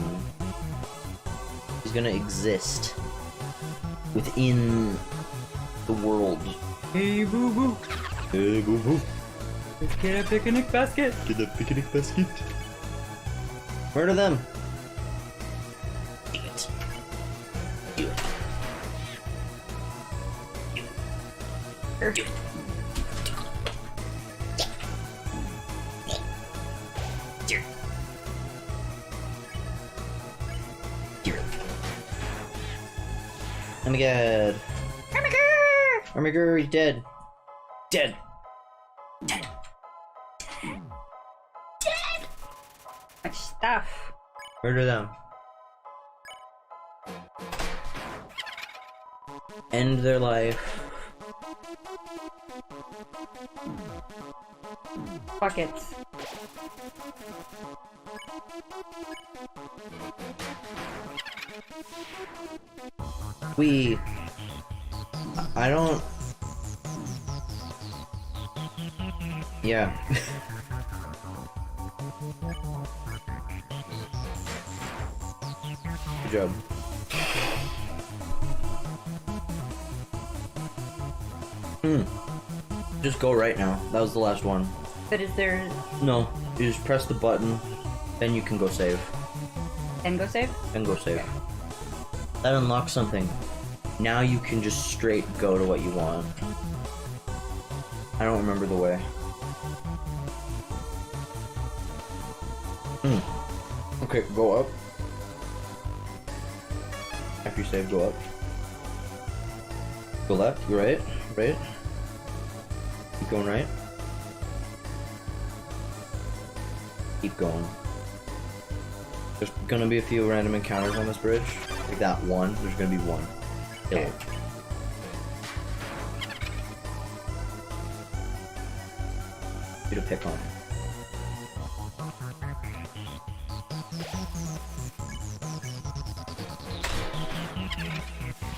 He's gonna exist within the world. Hey, boo boo. Hey, boo boo. Get a picnic basket. Get a picnic basket. Murder them. Do it. Do it. Do it. Do it. Do it. Oh my god. Oh my god, he's dead. Dead. Dead. Much stuff. Murder them. End their life. Buckets. I don't... Yeah. Good job. Just go right now. That was the last one. But is there... No, you just press the button, then you can go save. And go save? And go save. That unlocks something. Now you can just straight go to what you want. I don't remember the way. Okay, go up. After you save, go up. Go left, go right, right. Keep going right. Keep going. There's gonna be a few random encounters on this bridge. Like that one, there's gonna be one. Kill it. You to pick on.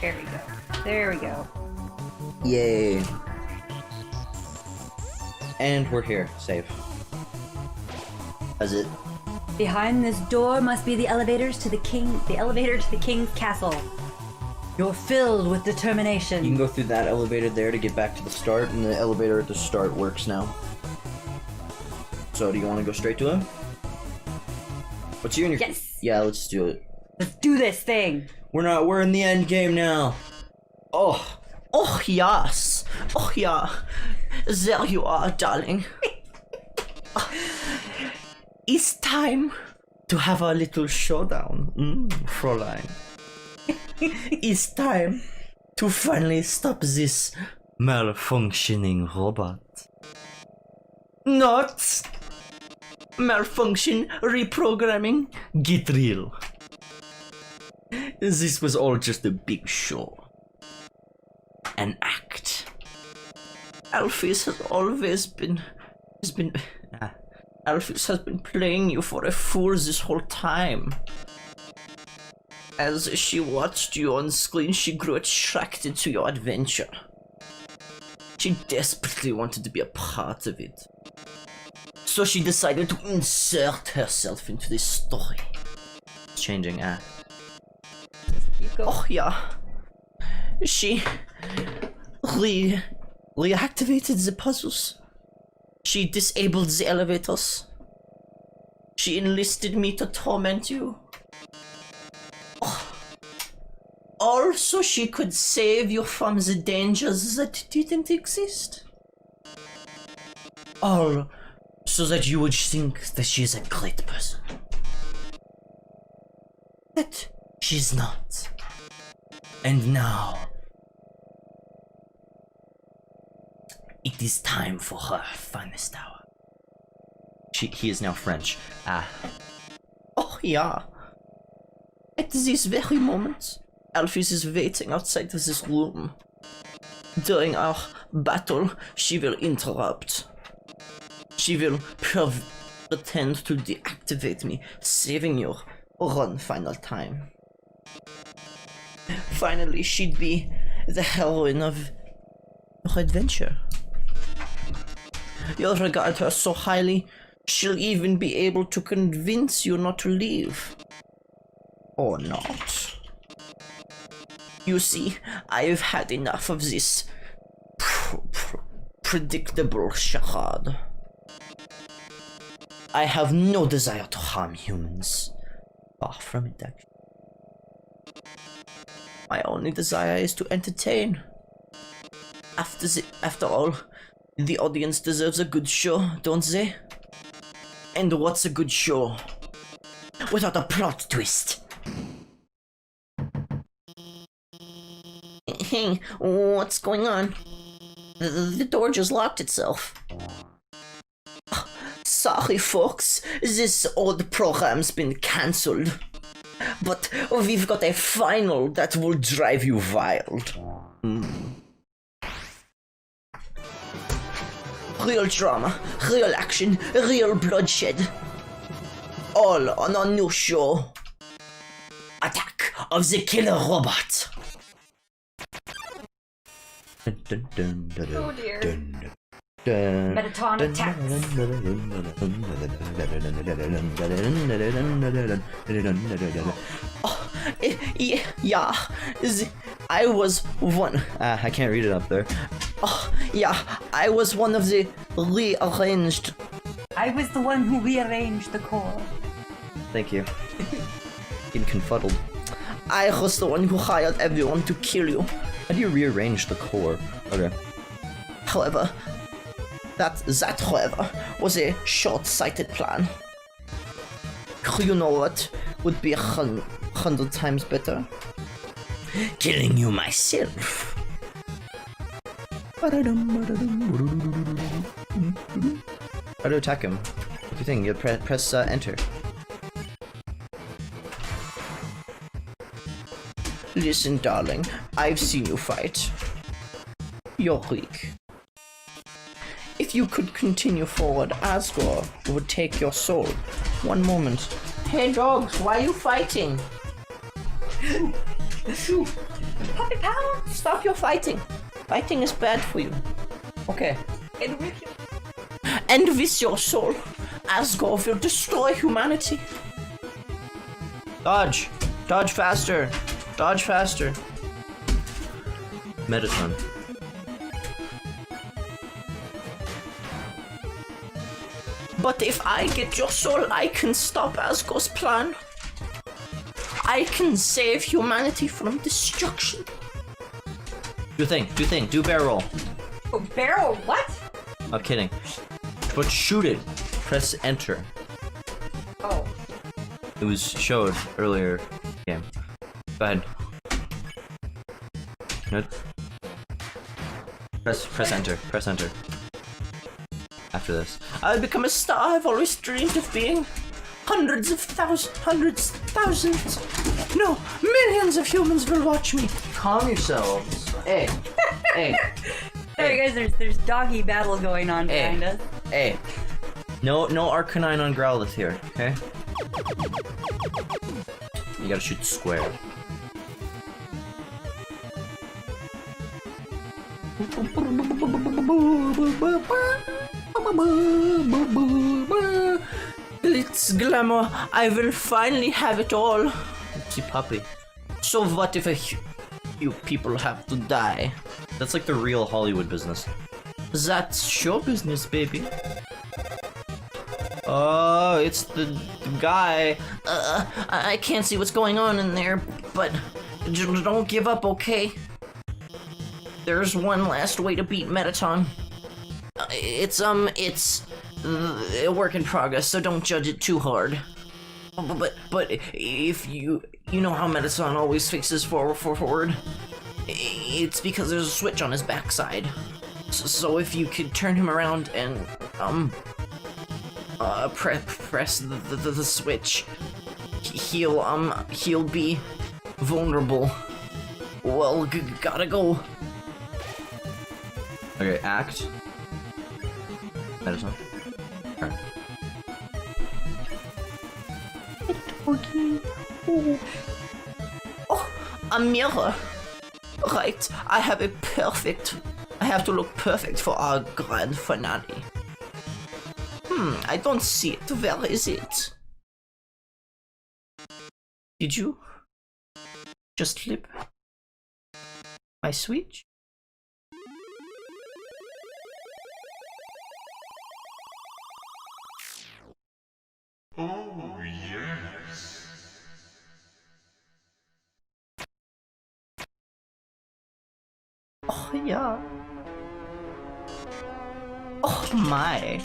There we go. There we go. Yay. And we're here, safe. That's it. Behind this door must be the elevators to the king. The elevator to the king's castle. You're filled with determination. You can go through that elevator there to get back to the start, and the elevator at the start works now. So, do you want to go straight to him? What's you in your... Yes. Yeah, let's do it. Let's do this thing. We're in the end game now. Oh yes. Oh yeah. There you are, darling. It's time to have a little showdown, Fräulein. It's time to finally stop this malfunctioning robot. Not malfunction reprogramming. Get real. This was all just a big show. An act. Alphys has always been... Alphys has been playing you for a fool this whole time. As she watched you on screen, she grew attracted to your adventure. She desperately wanted to be a part of it. So she decided to insert herself into this story. Changing act. Oh yeah. She reactivated the puzzles. She disabled the elevators. She enlisted me to torment you. Oh. Also, she could save you from the dangers that didn't exist. All so that you would think that she is a great person. But she's not. And now, it is time for her finest hour. He is now French. Ah. Oh yeah. At this very moment, Alphys is waiting outside of this room. During our battle, she will interrupt. She will pretend to deactivate me, saving your one final time. Finally, she'd be the heroine of your adventure. You'll regard her so highly, she'll even be able to convince you not to leave. Or not. You see, I've had enough of this predictable charade. I have no desire to harm humans. Far from it, actually. My only desire is to entertain. After all, the audience deserves a good show, don't they? And what's a good show without a plot twist? Hey, what's going on? The door just locked itself. Sorry folks, this old program's been cancelled. But we've got a final that will drive you wild. Real drama, real action, real bloodshed. All on our new show. Attack of the Killer Robot. Oh dear. Metaton attacks. Oh, yeah. I was one. I can't read it up there. Oh, yeah. I was one of the rearranged. I was the one who rearranged the core. Thank you. Getting confuddled. I was the one who hired everyone to kill you. How do you rearrange the core? Okay. However, that however, was a short-sighted plan. You know what would be 100 times better? Killing you myself. How to attack him? What do you think? You press enter. Listen, darling, I've seen you fight. You're weak. If you could continue forward, Asgore would take your soul. One moment. Hey dogs, why are you fighting? Shoo. Puppy power! Stop your fighting. Fighting is bad for you. Okay. And with your soul, Asgore will destroy humanity. Dodge! Dodge faster! Dodge faster! Metaton. But if I get your soul, I can stop Asgore's plan. I can save humanity from destruction. Do a thing, do a barrel roll. Oh, barrel? What? I'm kidding. But shoot it. Press enter. Oh. It was showed earlier game. Go ahead. No. Press enter. Press enter. After this. I'll become a star I've always dreamed of being. Hundreds, thousands. No, millions of humans will watch me. Calm yourselves. Hey. Hey. Sorry guys, there's doggy battle going on behind us. Hey. No Arcanine on Growlithe here, okay? You gotta shoot square. Glitz glamour, I will finally have it all. Oopsie puppy. So what if a few people have to die? That's like the real Hollywood business. That's show business, baby. Oh, it's the guy. I can't see what's going on in there, but don't give up, okay? There's one last way to beat Mettaton. It's a work in progress, so don't judge it too hard. But if you know how Mettaton always fixes forward, it's because there's a switch on his backside. So if you could turn him around and press the switch, he'll be vulnerable. Well, gotta go. Okay, act. Medicine. Okay. Oh, a mirror. Right, I have to look perfect for our grand finale. I don't see it. Where is it? Did you just flip my switch? Oh, yes. Oh, yeah. Oh, my.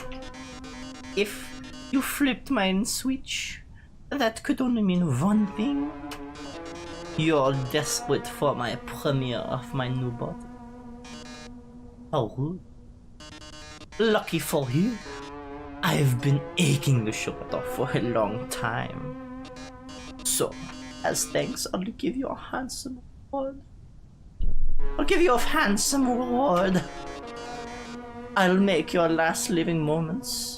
If you flipped my switch, that could only mean one thing. You're desperate for my premiere of my new body. How rude. Lucky for you, I've been aching to show it off for a long time. So, as thanks, I'll give you a handsome reward. I'll make your last living moments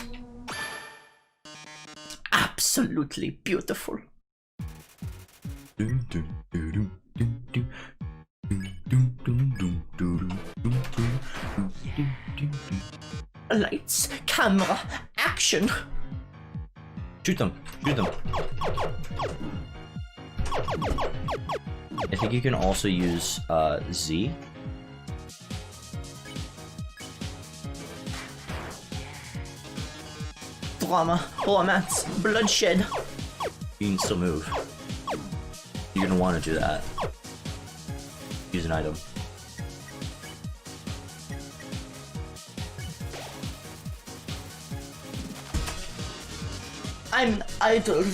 absolutely beautiful. Lights, camera, action! Shoot them. Shoot them. I think you can also use Z. Drama, romance, bloodshed. You can still move. You're gonna want to do that. Use an item. I'm an idol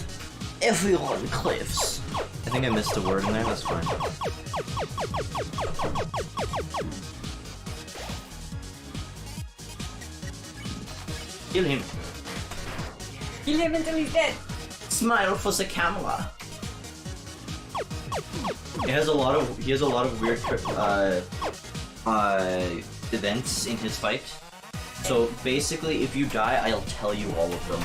everyone craves. I think I missed a word in there, that's fine. Kill him. Kill him until he's dead. Smile for the camera. He has a lot of weird events in his fight. So basically, if you die, I'll tell you all of them.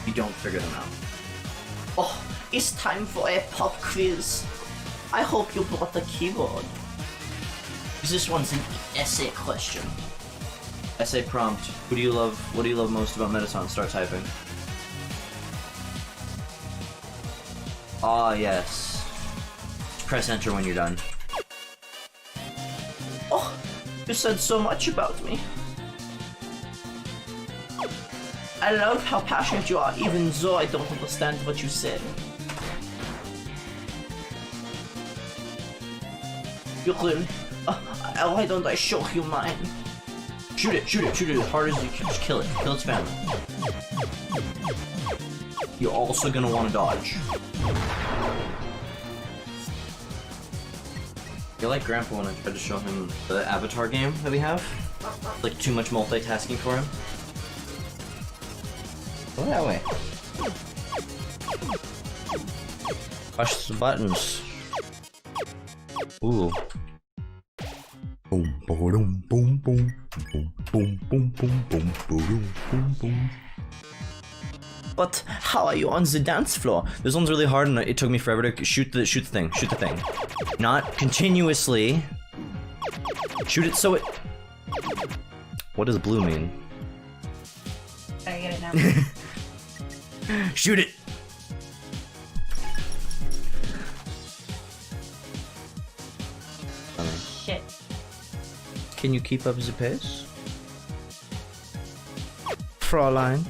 You don't figure them out. Oh, it's time for a pop quiz. I hope you brought the keyboard. This one's an essay question. Essay prompt. What do you love most about Mettaton? Start typing. Ah, yes. Press enter when you're done. Oh, you said so much about me. I love how passionate you are, even though I don't understand what you said. You really? Why don't I show you mine? Shoot it as hard as you can. Just kill it. Kill its family. You're also gonna want to dodge. You're like Grandpa when I tried to show him the Avatar game that we have. Like too much multitasking for him. Go that way. Push the buttons. Ooh. Boom, boom, boom, boom, boom, boom, boom, boom, boom, boom, boom, boom. But how are you on the dance floor? This one's really hard, and it took me forever to shoot the thing. Not continuously. Shoot it so it... What does blue mean? I get it now. Shoot it! Shit. Can you keep up the pace? Fraulein.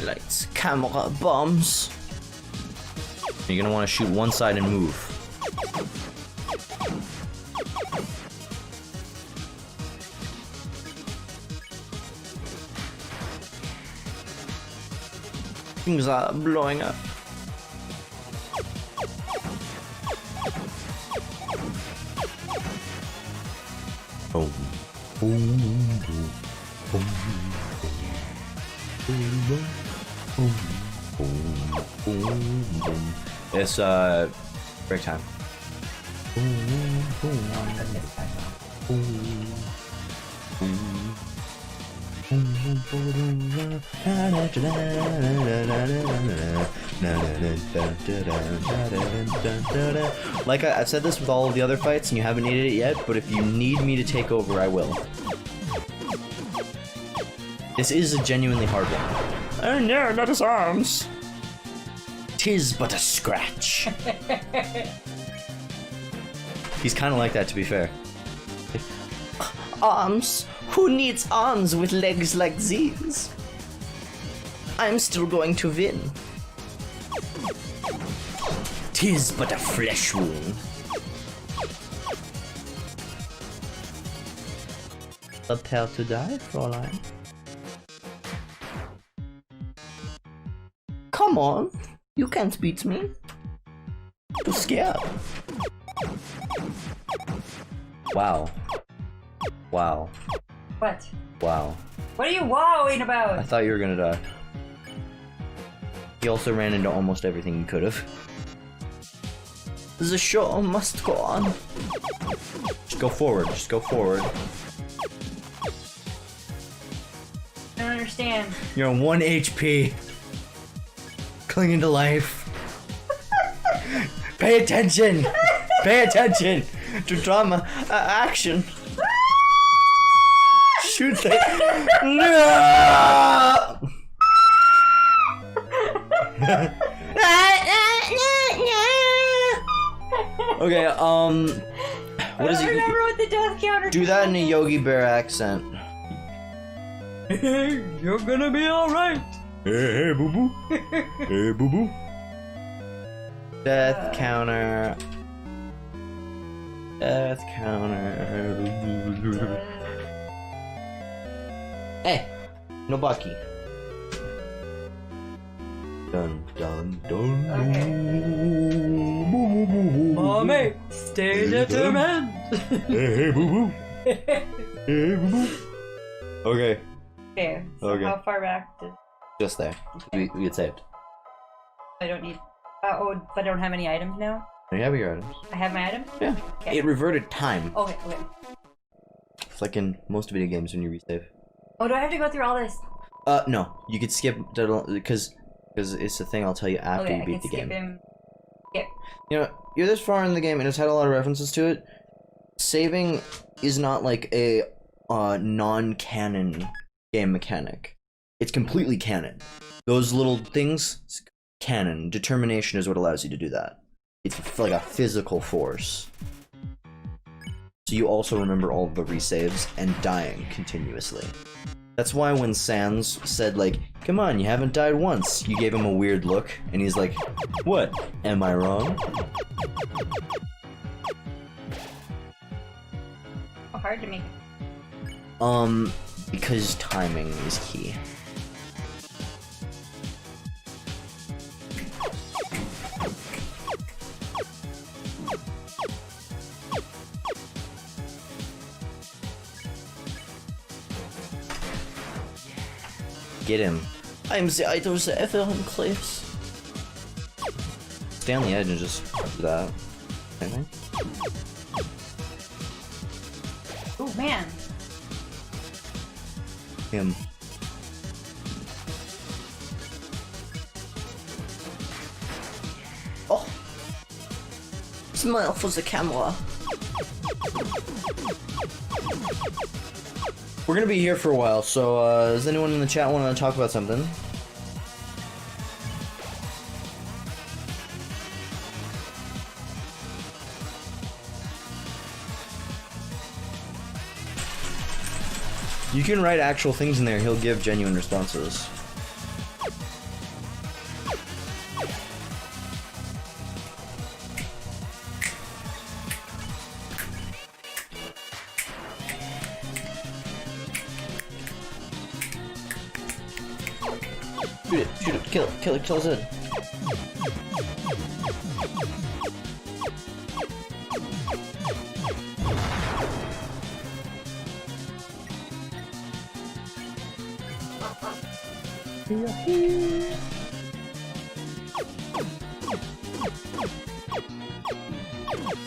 Lights, camera, bombs. You're gonna want to shoot one side and move. Things are blowing up. Boom. Boom. Boom. Boom. Boom. Boom. Boom. Boom. It's break time. Boom. Boom. Like I've said this with all of the other fights, and you haven't needed it yet, but if you need me to take over, I will. This is a genuinely hard one. Oh no, not his arms. 'Tis but a scratch. He's kind of like that, to be fair. Arms? Who needs arms with legs like these? I'm still going to win. 'Tis but a flesh wound. Prepare to die, Fräulein. Come on, you can't beat me. Too scared. Wow. Wow. What? Wow. What are you wowing I about? thought you were gonna die. He also ran into almost everything he could have. The show must go on. Just go forward, just go forward. I don't understand. You're on 1 HP. Clinging to life. Pay attention! Pay attention to drama action. Shoot that. No! Okay, what is I it? remember what the death counter. Do that in a Yogi Bear accent. Hey, you're gonna be alright. Hey, boo boo. Hey, boo boo. Death counter. Death counter. Hey, no Bucky. Dun dun dun. Okay. Boo boo boo. Mommy, stay determined. Hey, boo boo. Hey, boo boo. Okay, Okay, so Okay. how far back did just there. We get saved. I don't need? Oh, but I don't have any items now. You have your items. I have my items. Yeah. Okay. It reverted time. Okay. Okay. It's like in most video games when you resave. Oh, do I have to go through all this? No. You could skip because it's the thing I'll tell you after Okay, you I beat can the skip game. him. Yep. You know, you're this far in the game and it's had a lot of references to it. Saving is not like a non-canon game mechanic. It's completely canon. Those little things, it's canon. Determination is what allows you to do that. It's like a physical force. So you also remember all of the resaves and dying continuously. That's why when Sans said like, come on, you haven't died once, you gave him a weird look, and he's like, what? Am I wrong? How hard to make it? Because timing is key. Get him. I'm the idol of the ever cliffs. Stay on the edge and just do that. Same thing. Oh man. him. Oh, smile for the camera. We're gonna be here for a while, so does anyone in the chat want to talk about something? You can write actual things in there, he'll give genuine responses. Shoot it, kill it, close it.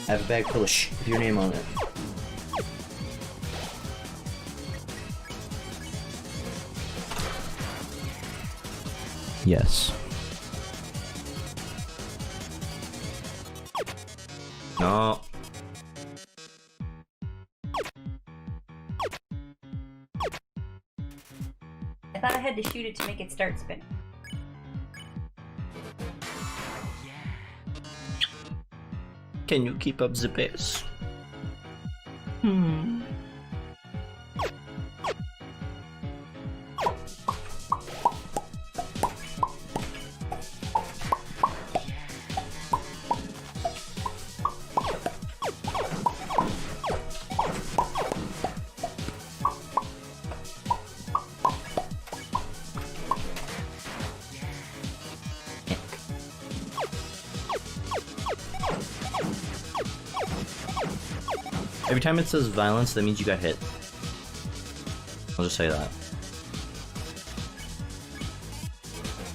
I have a bag full of shh with your name on it. Yes. No. I thought I had to shoot it to make it start spinning. Can you keep up the pace? Every time it says violence, that means you got hit. I'll just say that.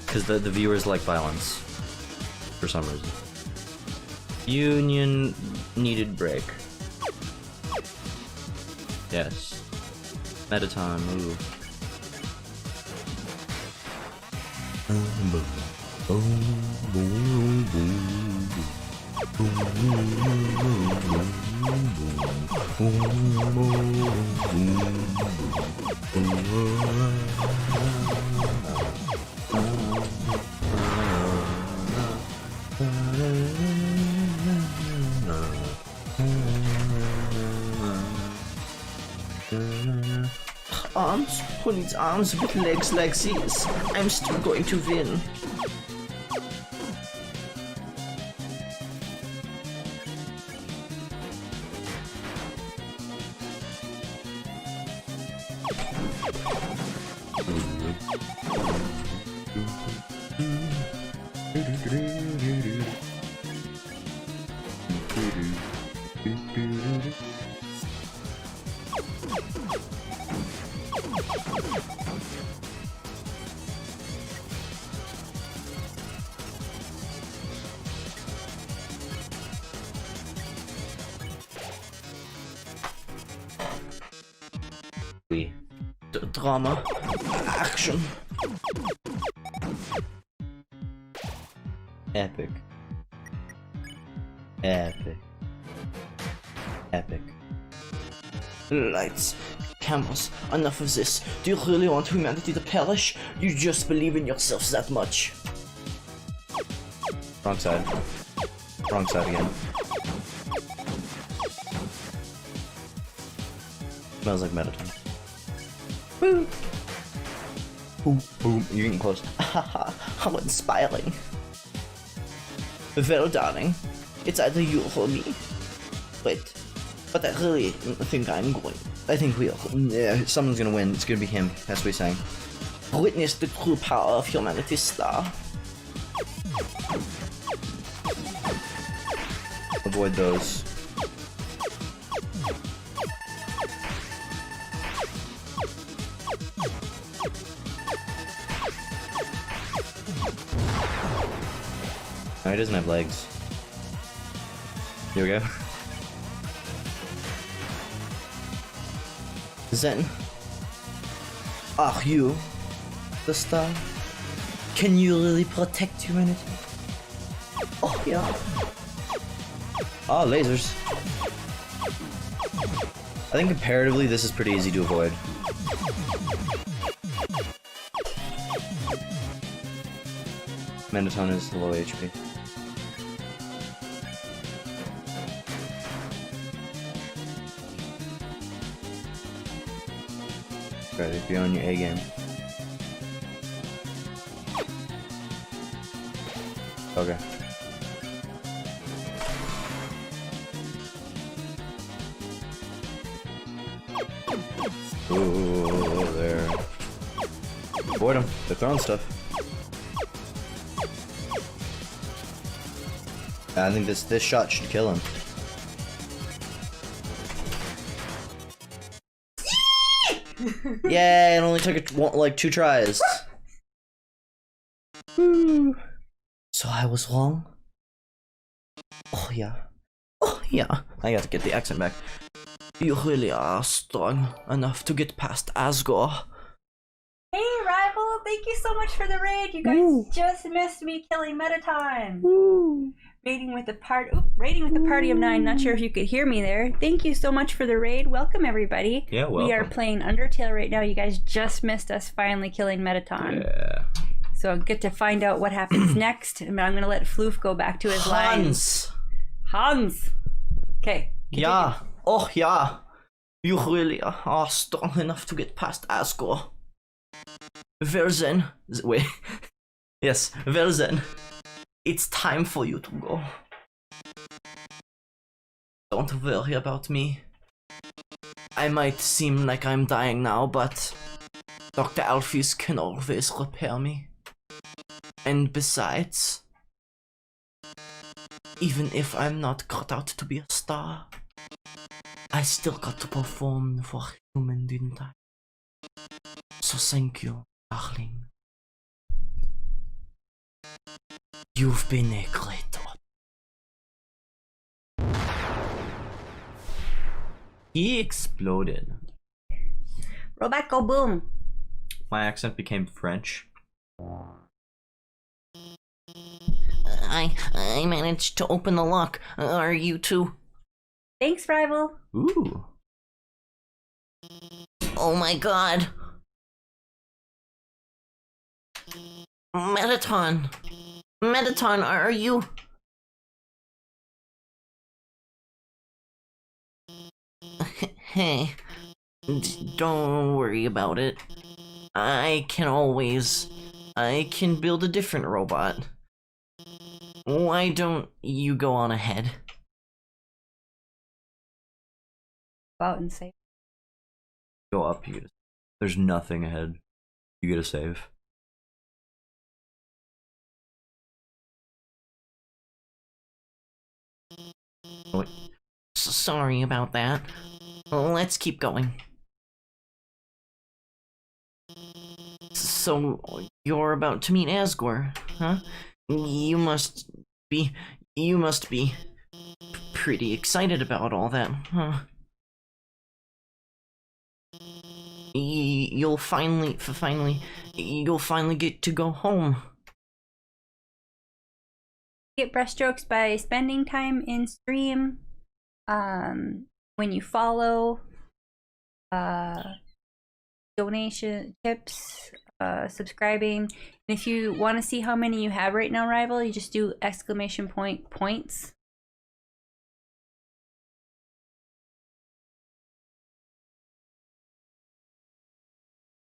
Because the viewers like violence. For some reason. Union needed break. Yes. Meta time, ooh. Arms? Who needs arms with legs like these? I'm still going to win. Drama. Action. Epic. Epic. Epic. Lights. Cameras. Enough of this. Do you really want humanity to perish? You just believe in yourself that much. Wrong side. Wrong side again. Smells like meta time. Woo! Boom, boom. You're getting close. Haha, how inspiring. Well, darling, it's either you or me. Wait, but I really think I'm going. I think someone's gonna win. It's gonna be him. That's what he's saying. Witness the true power of humanity's star. Avoid those. No, he doesn't have legs. Here we go. Zen. Are you the star? Can you really protect humanity? Oh, yeah. Ah, lasers. I think comparatively, this is pretty easy to avoid. Medaton is low HP. Ready, be on your A game. Okay. Ooh, there. Avoid them. They're throwing stuff. I think this shot should kill him. Yeah, it only took like 2 tries. So I was wrong. Oh yeah. Oh yeah. I got to get the accent back. You really are strong enough to get past Asgore. Hey, Rival! Thank you so much for the raid. You guys just missed me killing Medaton. Raiding with the party of 9. Not sure if you could hear me there. Thank you so much for the raid. Welcome, everybody. Yeah, welcome. We are playing Undertale right now. You guys just missed us finally killing Medaton. Yeah. So get to find out what happens next. And I'm gonna let Floof go back to his lines. Hans. Okay. Yeah. Oh yeah. You really are strong enough to get past Asgore. Well then. Wait. Yes. Well then. It's time for you to go. Don't worry about me. I might seem like I'm dying now, but Dr. Alphys can always repair me. And besides, even if I'm not cut out to be a star, I still got to perform for human, didn't I? So thank you, darling. You've been a great one. He exploded. Roll back, go boom. My accent became French. I managed to open the lock. Are you too? Thanks, Rival. Ooh. Oh my god. Medaton. Medaton, are you? Hey, don't worry about it. I can build a different robot. Why don't you go on ahead? Go out and save. Go up, you get there's nothing ahead. You get a save. Wait. Sorry about that. Let's keep going. So, you're about to meet Asgore, huh? You must be pretty excited about all that, huh? You'll finally get to go home. Get brushstrokes by spending time in stream. When you follow, donation tips, subscribing. And if you want to see how many you have right now, Rival, you just do exclamation point points.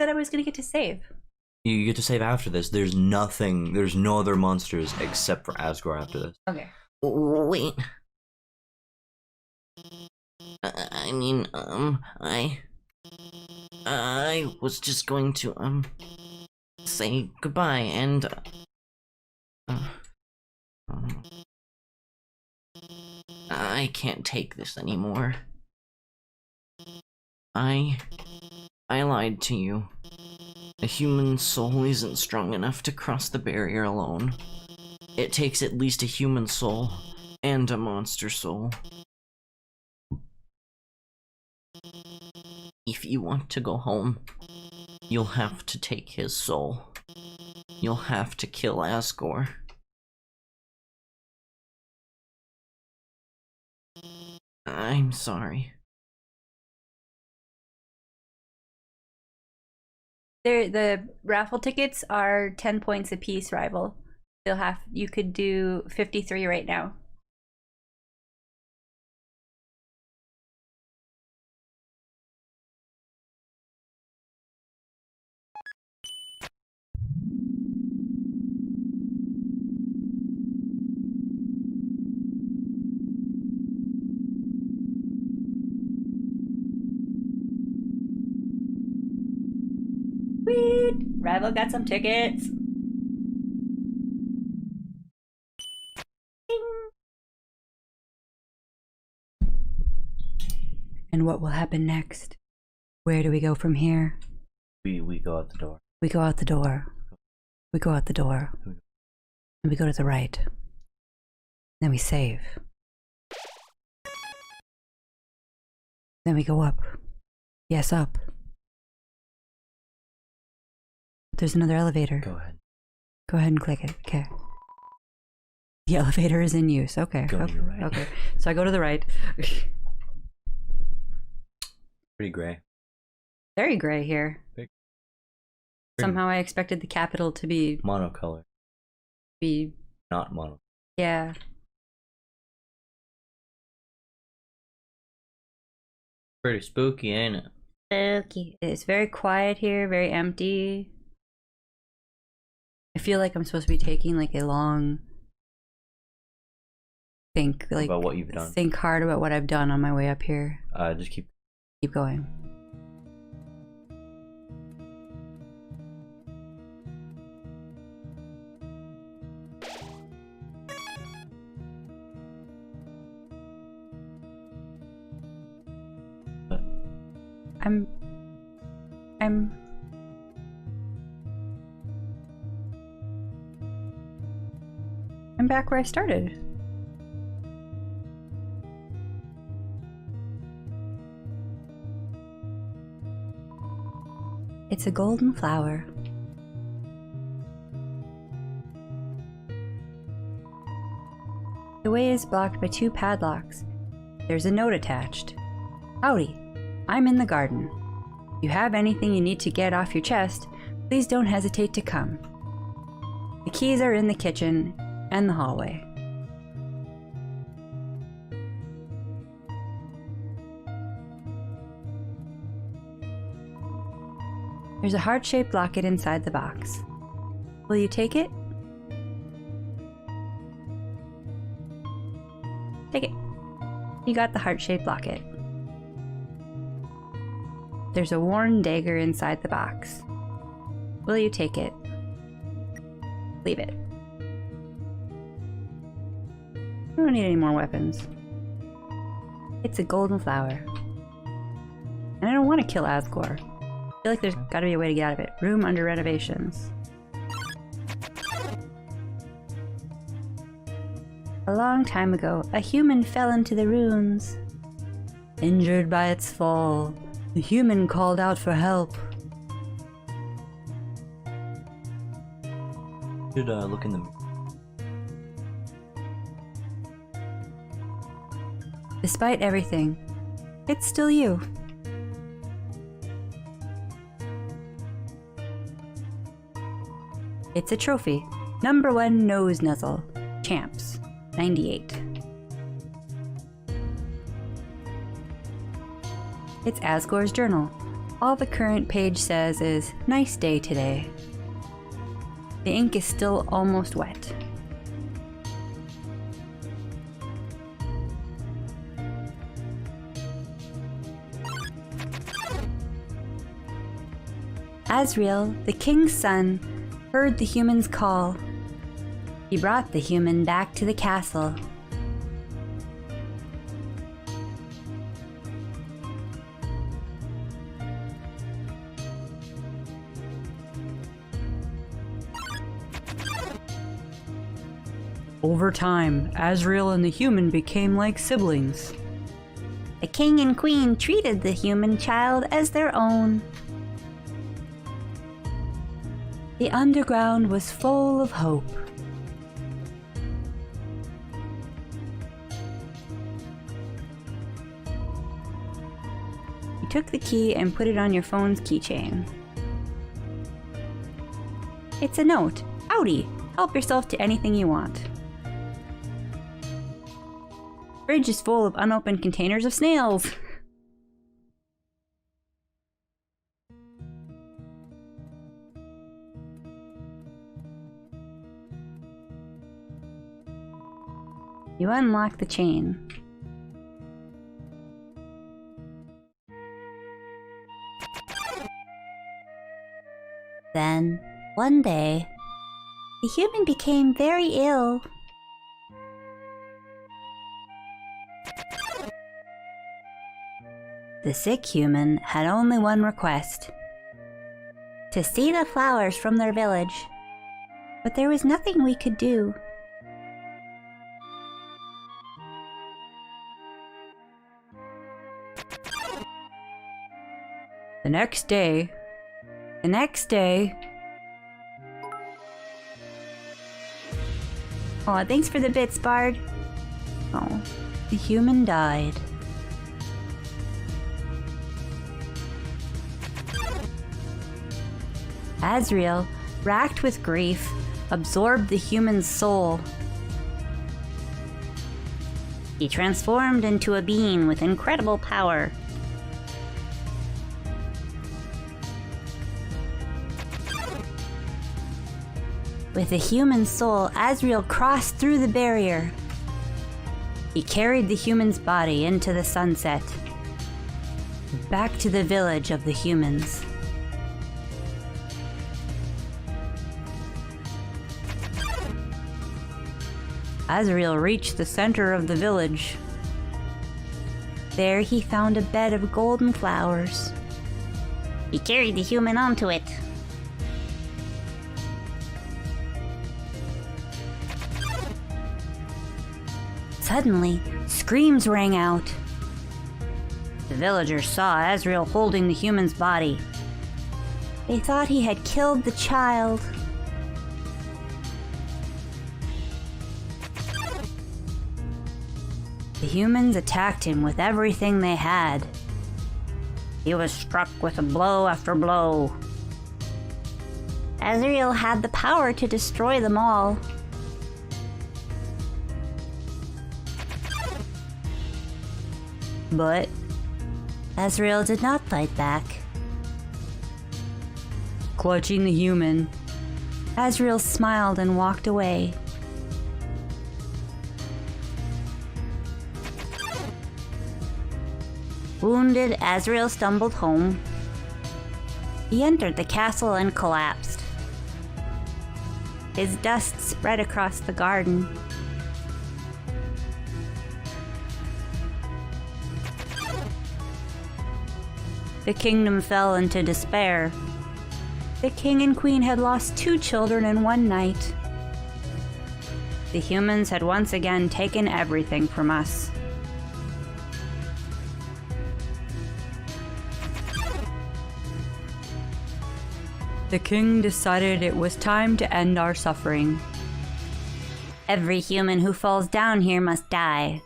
Said I was gonna get to save. You get to save after this. There's no other monsters except for Asgore after this. Okay. Wait. I mean, I was just going to, say goodbye and, I can't take this anymore. I lied to you. A human soul isn't strong enough to cross the barrier alone. It takes at least a human soul and a monster soul. If you want to go home, You'll have to take his soul. You'll have to kill Asgore. I'm sorry. The raffle tickets are 10 points apiece, rival. You could do 53 right now. Sweet! Rival got some tickets. And what will happen next? Where do we go from here? We go out the door. We go out the door. We go out the door. And we go to the right. Then we save. Then we go up. Yes, up. There's another elevator. Go ahead. Go ahead and click it. Okay. The elevator is in use. Okay. Go to your right. Okay. So I go to the right. Pretty gray. Very gray here. Pretty Somehow I expected the capital to be monocolor. Not mono. Yeah. Pretty spooky, ain't it? Spooky. It's very quiet here, very empty. I feel like I'm supposed to be taking like a long think about what you've done. Think hard about what I've done on my way up here. Just keep going. I'm back where I started. It's a golden flower. The way is blocked by 2 padlocks. There's a note attached. Howdy, I'm in the garden. If you have anything you need to get off your chest, please don't hesitate to come. The keys are in the kitchen and the hallway. There's a heart-shaped locket inside the box. Will you take it? Take it. You got the heart-shaped locket. There's a worn dagger inside the box. Will you take it? Leave it. I don't need any more weapons. It's a golden flower. And I don't want to kill Asgore. I feel like there's gotta be a way to get out of it. Room under renovations. A long time ago, a human fell into the ruins. Injured by its fall, the human called out for help. Should look in the mirror. Despite everything, it's still you. It's a trophy. #1 nose nuzzle. Champs. 98. It's Asgore's journal. All the current page says is, "Nice day today." The ink is still almost wet. Asriel, the king's son, heard the human's call. He brought the human back to the castle. Over time, Asriel and the human became like siblings. The king and queen treated the human child as their own. The underground was full of hope. You took the key and put it on your phone's keychain. It's a note. Howdy! Help yourself to anything you want. Fridge is full of unopened containers of snails. You unlock the chain. Then, one day, the human became very ill. The sick human had only one request: to see the flowers from their village. But there was nothing we could do. The next day. Aw, thanks for the bits, Bard. Oh, the human died. Azrael, racked with grief, absorbed the human's soul. He transformed into a being with incredible power. With the human soul, Azrael crossed through the barrier. He carried the human's body into the sunset, back to the village of the humans. Azrael reached the center of the village. There he found a bed of golden flowers. He carried the human onto it. Suddenly, screams rang out. The villagers saw Azrael holding the human's body. They thought he had killed the child. The humans attacked him with everything they had. He was struck with blow after blow. Azrael had the power to destroy them all. But Azrael did not fight back. Clutching the human, Azrael smiled and walked away. Wounded, Azrael stumbled home. He entered the castle and collapsed. His dust spread across the garden. The kingdom fell into despair. The king and queen had lost 2 children in one night. The humans had once again taken everything from us. The king decided it was time to end our suffering. Every human who falls down here must die.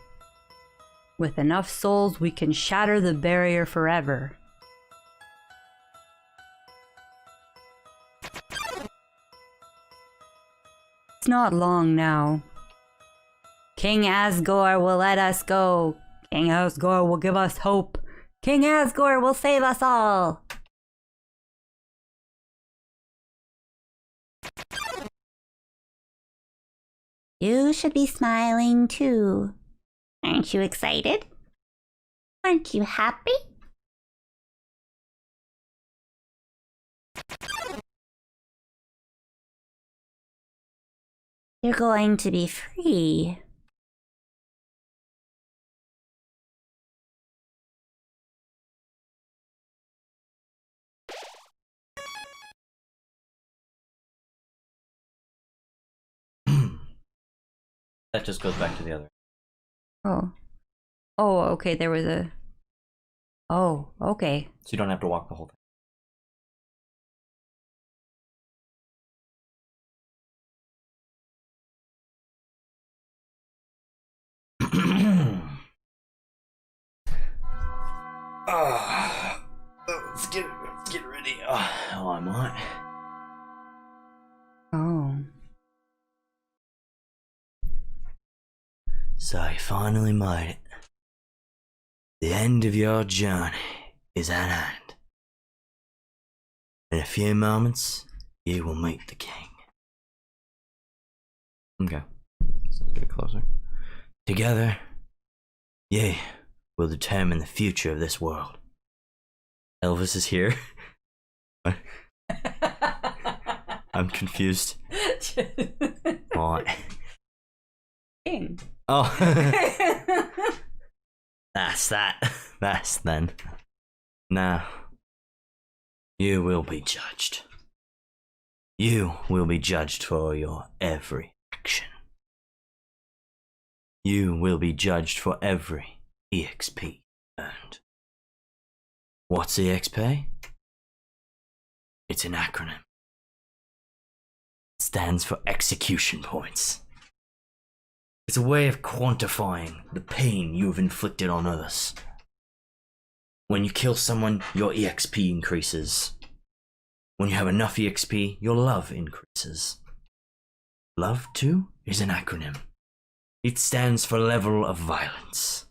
With enough souls, we can shatter the barrier forever. It's not long now. King Asgore will let us go. King Asgore will give us hope. King Asgore will save us all. You should be smiling too. Aren't you excited? Aren't you happy? You're going to be free. That just goes back to the other. Oh. Oh, okay, there was a... Oh, okay. So you don't have to walk the whole thing. Let's get ready. Oh, I might. Oh. So you finally made it. The end of your journey is at hand. In a few moments, you will meet the king. Okay. Let's get closer. Together, ye will determine the future of this world. Elvis is here. What? I'm confused. What? King. Oh. That's that. That's then. Now, you will be judged. You will be judged for your every action. You will be judged for every EXP earned. What's EXP? It's an acronym. It stands for execution points. It's a way of quantifying the pain you have inflicted on others. When you kill someone, your EXP increases. When you have enough EXP, your love increases. Love, too, is an acronym. It stands for level of violence.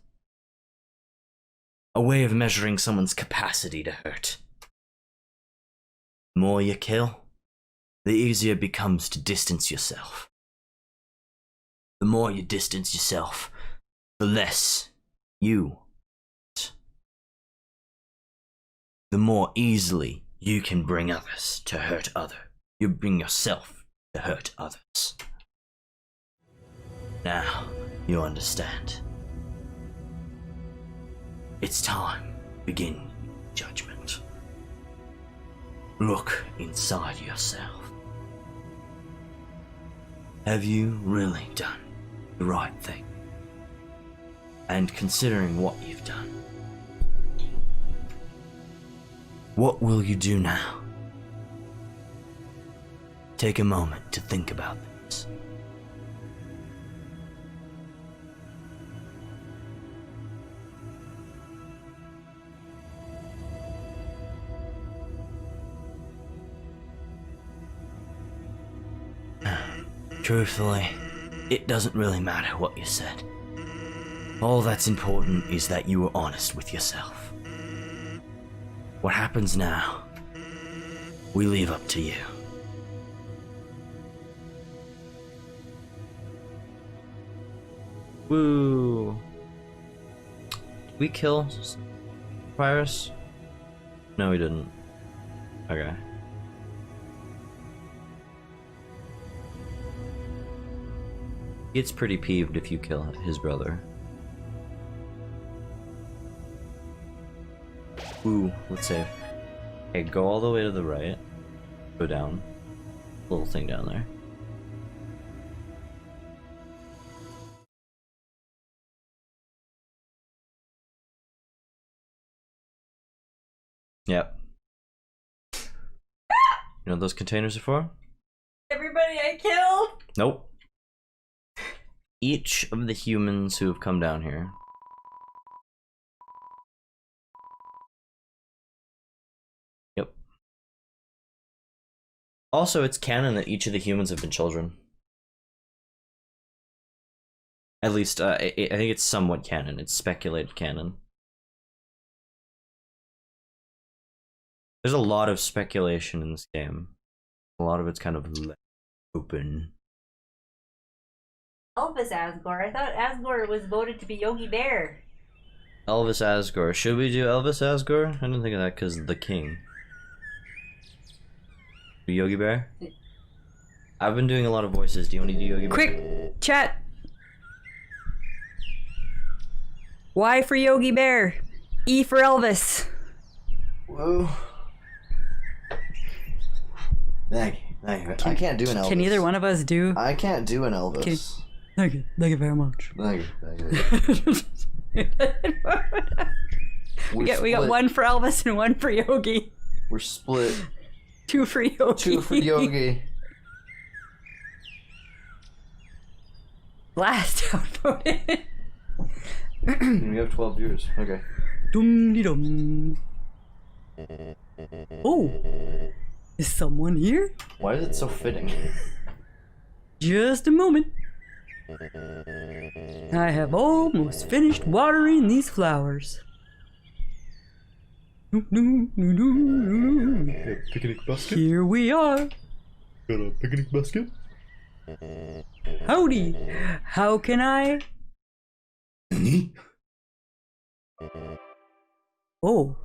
A way of measuring someone's capacity to hurt. The more you kill, the easier it becomes to distance yourself. The more you distance yourself, the less you hurt. The more easily you can bring others to hurt others. You bring yourself to hurt others. Now, you understand. It's time. Begin judgment. Look inside yourself. Have you really done the right thing? And considering what you've done, what will you do now? Take a moment to think about this. Truthfully, it doesn't really matter what you said. All that's important is that you were honest with yourself. What happens now, we leave up to you. Woo! Did we kill Virus? No, we didn't. Okay. He gets pretty peeved if you kill his brother. Ooh, let's save. Okay, go all the way to the right. Go down. Little thing down there. Yep. You know what those containers are for? Everybody I killed? Nope. Each of the humans who have come down here. Yep. Also, it's canon that each of the humans have been children. At least, I think it's somewhat canon. It's speculated canon. There's a lot of speculation in this game. A lot of it's kind of open. Elvis Asgore. I thought Asgore was voted to be Yogi Bear. Elvis Asgore. Should we do Elvis Asgore? I didn't think of that because the king. Yogi Bear? I've been doing a lot of voices. Do you want to do Yogi Bear? Quick, chat. Y for Yogi Bear. E for Elvis. Whoa. Thank you. I can't do an Elvis. Can either one of us do? I can't do an Elvis. Thank you very much. Thank you. We got one for Elvis and one for Yogi. We're split. 2 for Yogi. 2 for Yogi. Last outvoted. We have 12 viewers. Okay. Dum-de-dum. Oh, is someone here? Why is it so fitting? Just a moment. I have almost finished watering these flowers. Picnic basket? Here we are. Got a picnic basket? Howdy. How can I? Oh.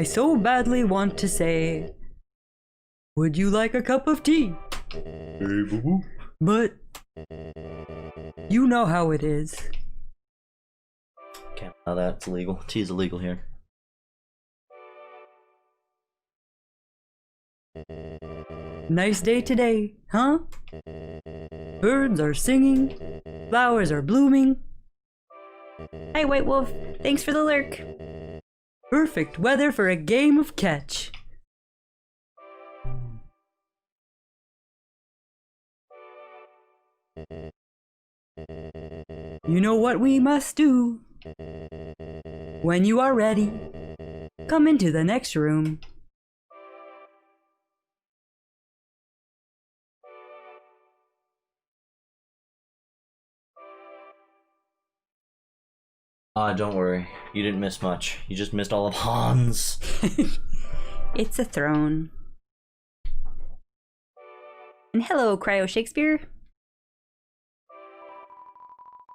I so badly want to say, would you like a cup of tea? Hey, boo boo. But you know how it is. Can't allow that. It's illegal. Tea is illegal here. Nice day today, huh? Birds are singing, flowers are blooming. Hi, White Wolf. Thanks for the lurk. Perfect weather for a game of catch. You know what we must do. When you are ready, come into the next room. Don't worry. You didn't miss much. You just missed all of Hans. It's a throne. And hello, Cryo Shakespeare.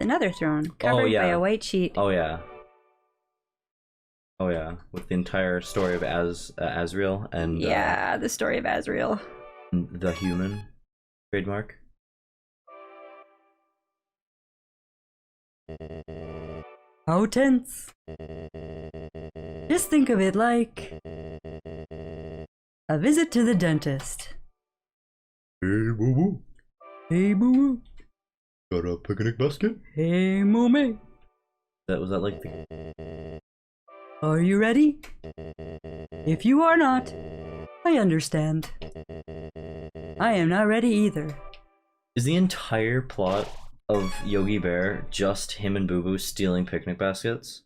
Another throne, covered by a white sheet. Oh yeah. Oh yeah. With the entire story of Azrael and Yeah, the story of Azrael. the human trademark. How tense. Just think of it like a visit to the dentist. Hey boo boo. Hey boo boo. Got a picnic basket? Hey mommy. Was that like the... Are you ready? If you are not, I understand. I am not ready either. Is the entire plot of Yogi Bear just him and Boo Boo stealing picnic baskets?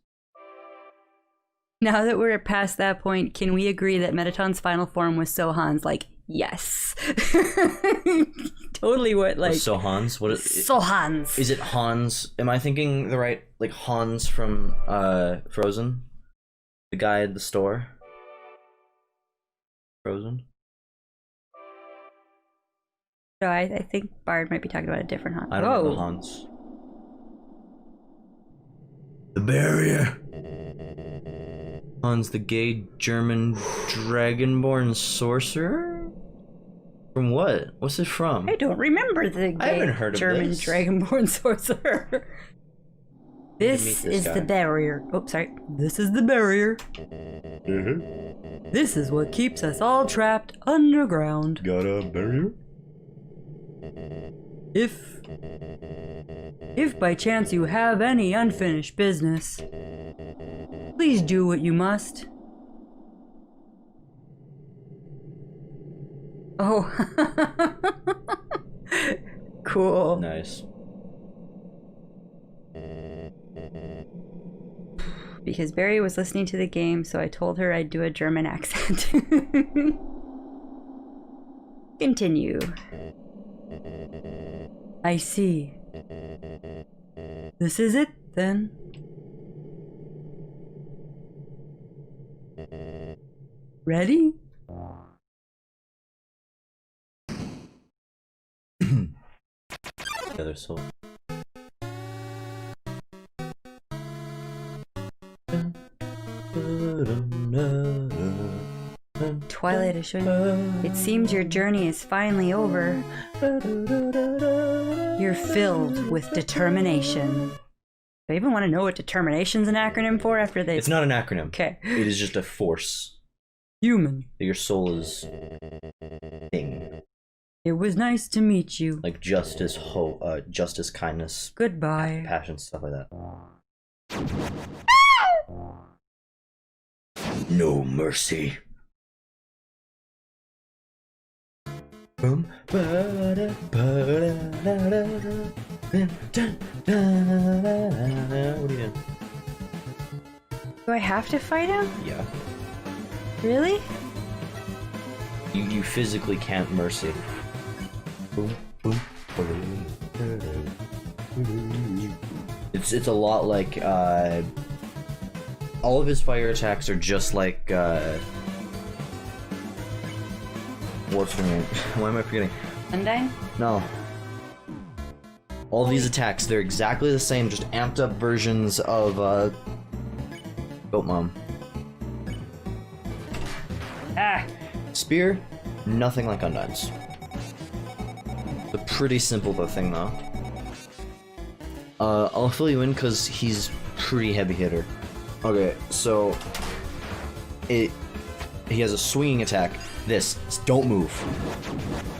Now that we're past that point, can we agree that Mettaton's final form was Sohan's? Like, yes. Totally what, like... So Hans? What is... Sohan's. Is it Hans? Am I thinking the right... Like Hans from Frozen? The guy at the store? Frozen? No, I think Bard might be talking about a different Hans. I don't know the Hans. The barrier. Hans, the gay German dragonborn sorcerer? From what? What's it from? I don't remember the I haven't gay heard of German this. dragonborn sorcerer. This is the barrier. Oh, sorry. This is the barrier. This is what keeps us all trapped underground. Got a barrier? If by chance you have any unfinished business, please do what you must. Oh. Cool. Nice. Because Barry was listening to the game, so I told her I'd do a German accent. Continue. I see. This is it, then. Ready? The other soul. Twilight is showing. It seems your journey is finally over. You're filled with determination. Do I even want to know what determination's an acronym for after they... It's not an acronym. Okay. It is just a force. Human. Your soul is... thing. It was nice to meet you. Like justice, justice, kindness, Goodbye. passion, stuff like that. No mercy. Boom. What are you doing? Do I have to fight him? Yeah. Really? You physically can't mercy. Boom, boom, It's a lot like all of his fire attacks are just like what's her name? Why am I forgetting? Undyne? No. All these attacks, they're exactly the same, just amped up versions of Goat Mom. Ah! Spear, nothing like Undyne's. A pretty simple thing though. I'll fill you in because he's pretty heavy hitter. Okay, so he has a swinging attack. This, don't move.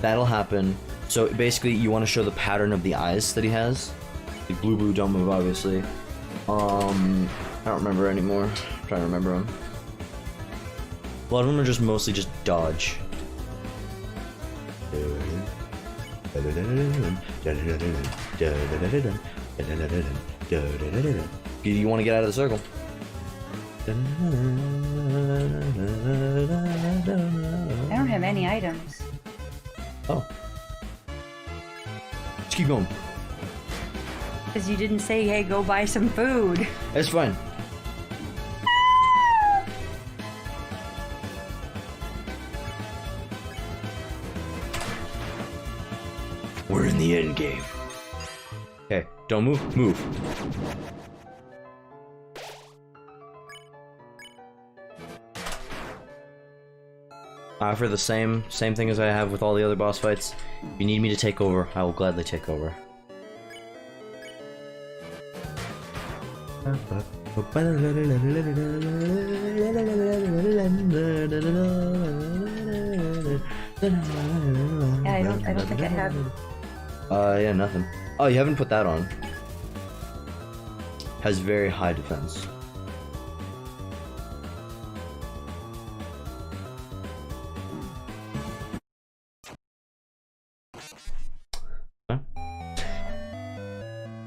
That'll happen. So basically, you want to show the pattern of the eyes that he has. Like blue, don't move, obviously. I don't remember anymore. I'm trying to remember them. A lot of them are just mostly just dodge. You want to get out of the circle. I don't have any items. Oh. Just keep going. Because you didn't say, hey, go buy some food. It's fine. We're in the end game. Okay, don't move. Move. For the same thing as I have with all the other boss fights. If you need me to take over, I will gladly take over. Yeah, I don't think I have. Yeah, nothing. Oh, you haven't put that on. Has very high defense.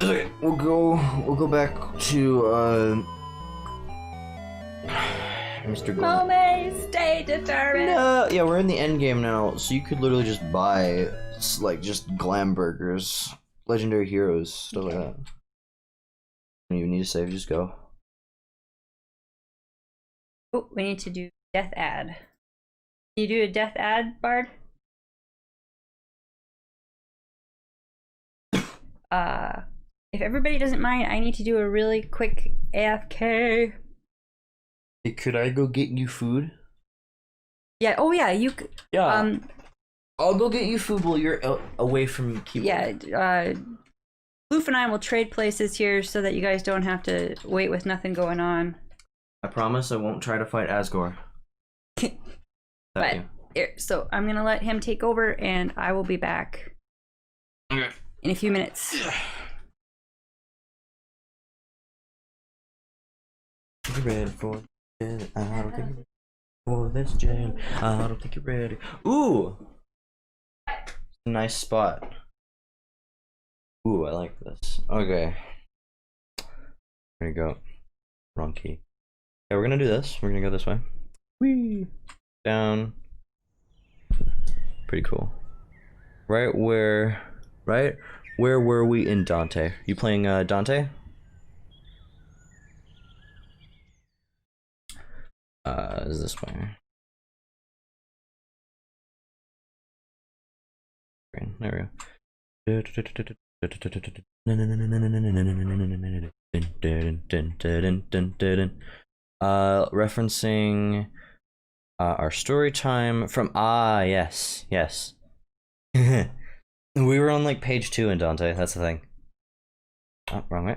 Okay, we'll go back to Mr. Gold. Mommy, stay determined. No, yeah, we're in the end game now, so you could literally just buy like just glam burgers, legendary heroes, stuff like that. When you need to save, just go. Oh, we need to do death ad. Can you do a death ad, Bard? If everybody doesn't mind, I need to do a really quick AFK. Hey, could I go get you food? Yeah. Oh yeah. You. Yeah. I'll go get you food while you're away from keyboard. Yeah. Floof and I will trade places here so that you guys don't have to wait with nothing going on. I promise I won't try to fight Asgore. But here, so I'm gonna let him take over, and I will be back. Okay. In a few minutes. You ready for it? I don't think you're ready for this jam. I don't think you're ready. Ooh! Nice spot. Ooh, I like this. Okay. There you go. Wrong key. Yeah, we're gonna do this. We're gonna go this way. Whee! Down. Pretty cool. Right where were we in Dante? You playing Dante? Is this way? There we go. Referencing our story time from yes. We were on like page 2 in Dante, that's the thing. Oh, wrong way.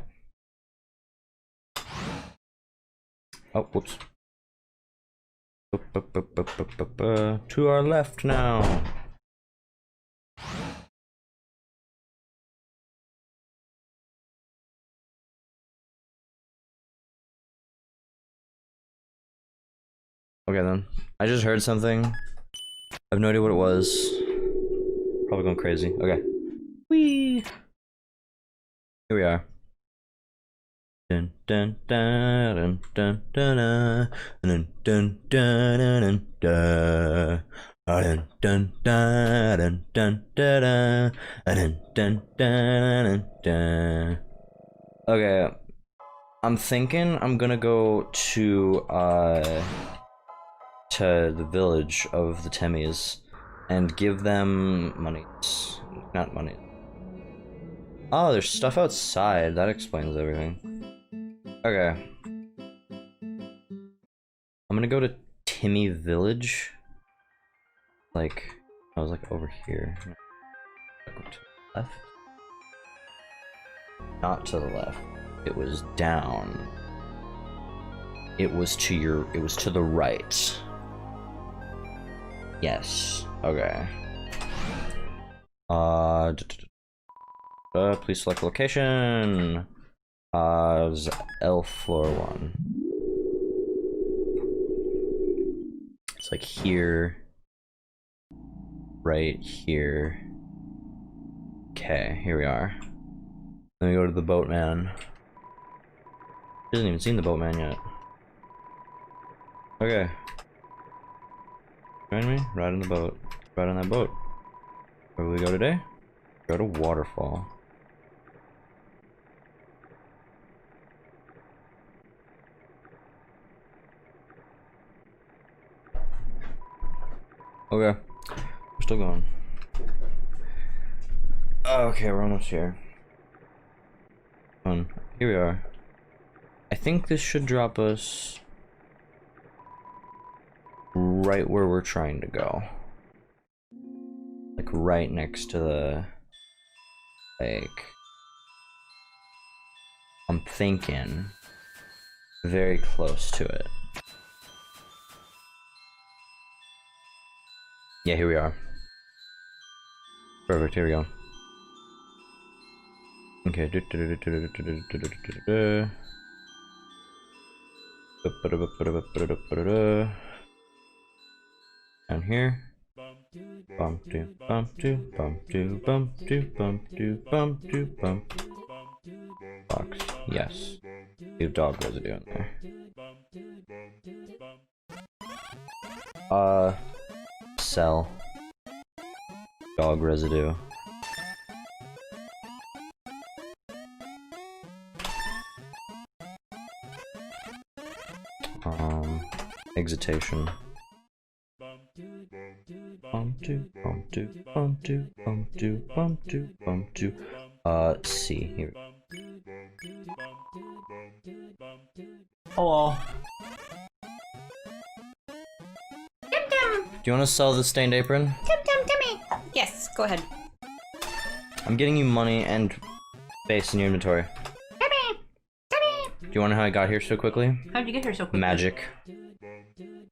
Oh, whoops. To our left now. Okay then. I just heard something. I have no idea what it was. probably going crazy. Okay. Whee! Here we are. Dun dun dun dun dun dun dun dun dun dun dun dun dun dun dun dun dun dun dun. Okay, I'm thinking I'm gonna go to the village of the Temmies and give them money. Not money. Oh, there's stuff outside. That explains everything. Okay. I'm gonna go to Timmy Village. Like, I was like over here. To the left? Not to the left. It was down. It was to the right. Yes. Okay. Please select location. L floor 1. It's like here. Right here. Okay, here we are. Let me go to the boatman. He hasn't even seen the boatman yet. Okay. Join me? Ride on the boat. Ride on that boat. Where will we go today? Go to Waterfall. Okay. We're still going. Okay, we're almost here. Here we are. I think this should drop us right where we're trying to go. Like right next to the lake. I'm thinking very close to it. Yeah, here we are. Perfect, here we go. Okay. Down here. Bump do bump do bump do bump do bump do bump do bump. Box. Yes. Leave dog residue in there. Sell. Dog residue. Exitation. C. Here. Hello. Do you want to sell the stained apron? Timmy! Yes, go ahead. I'm getting you money and space in your inventory. Timmy! Do you want to know how I got here so quickly? How'd you get here so quickly? Magic.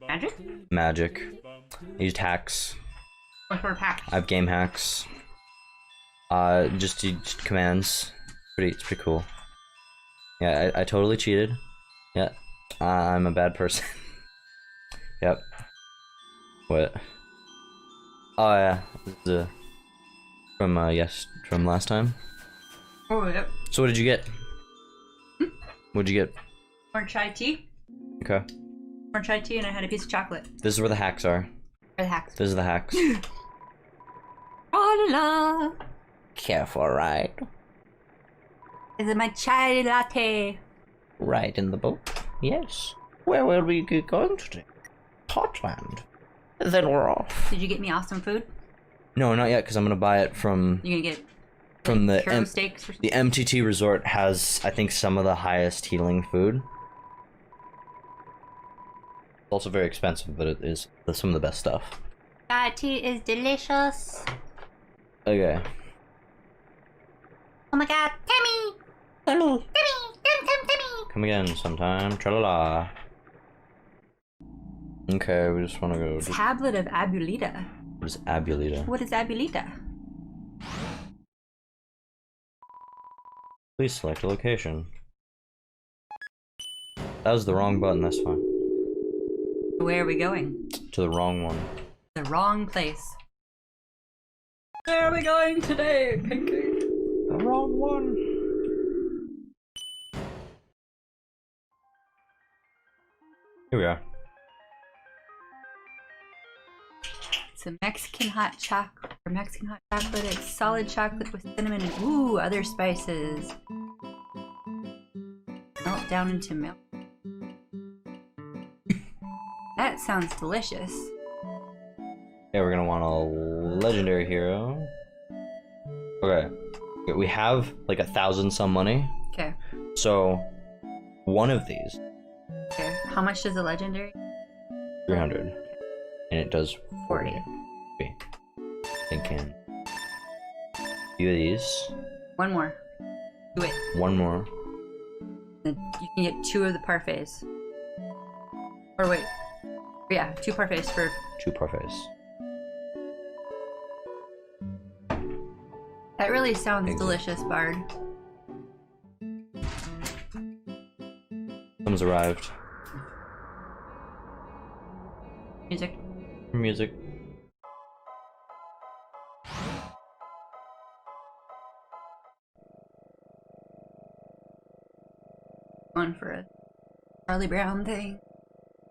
Magic? Magic. I used hacks. What sort of hacks? I have game hacks. Just commands. It's pretty cool. Yeah, I totally cheated. Yeah. I'm a bad person. Yep. What? Oh yeah. This is, from last time. Oh, yep. So what did you get? What'd you get? More chai tea. Okay. More chai tea, and I had a piece of chocolate. This is where the hacks are. Or the hacks. This is the hacks. Oh la la! Careful, right? Is it my chai latte? Right in the boat? Yes. Where will we be going today? Hotland. Then we're off. Did you get me awesome food? No, not yet, because I'm gonna buy it from You gonna get from like, the churro steaks or the MTT resort has, I think, some of the highest healing food. It's also very expensive, but it is some of the best stuff. chai tea is delicious. Okay. Oh my god, Timmy! Hello. Timmy! Come again sometime. Tra-la-la. Okay, we just want to go. Tablet of Abulita. What is Abulita? What is Abulita? Please select a location. That was the wrong button, that's fine. Where are we going? To the wrong one. The wrong place. Where are we going today, Pinky? The wrong one. Here we are. It's a Mexican hot chocolate, or Mexican hot chocolate. It's solid chocolate with cinnamon and ooh, other spices. Melt down into milk. That sounds delicious. Yeah, we're gonna want a legendary hero. Okay. We have like 1,000 some money. Okay. So one of these, Okay. How much does a legendary? 300. And it does 40. Okay. Thinking. Few of these. One more. Do it. One more. Then you can get 2 of the parfaits. Or wait. Yeah, 2 parfaits for. 2 parfaits. That really sounds Thank you. delicious, Bard. Someone's arrived. Music. Music. Going for a Charlie Brown thing.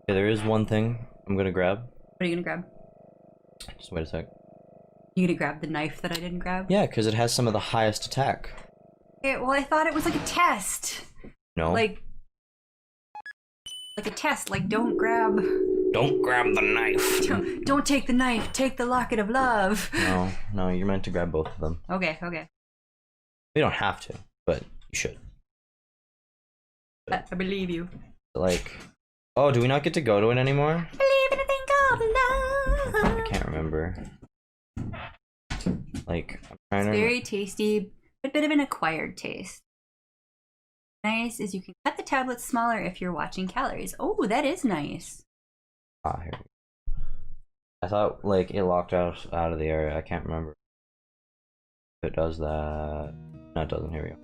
Okay, there is one thing I'm gonna grab. What are you gonna grab? Just wait a sec. You gonna grab the knife that I didn't grab? Yeah, because it has some of the highest attack. Okay, well, I thought it was like a test. No. Like a test. Like, don't grab. Don't grab the knife. Don't take the knife. Take the locket of love. No, you're meant to grab both of them. Okay. Okay. You don't have to, but you should. I believe you. Like, oh, do we not get to go to it anymore? Believe in a thing called love. I can't remember. Like, I'm trying to. Very tasty, but a bit of an acquired taste. Nice is you can cut the tablets smaller if you're watching calories. Oh, that is nice. Ah, here. I thought like it locked out of the area. I can't remember if it does that. No, it doesn't. Here we go.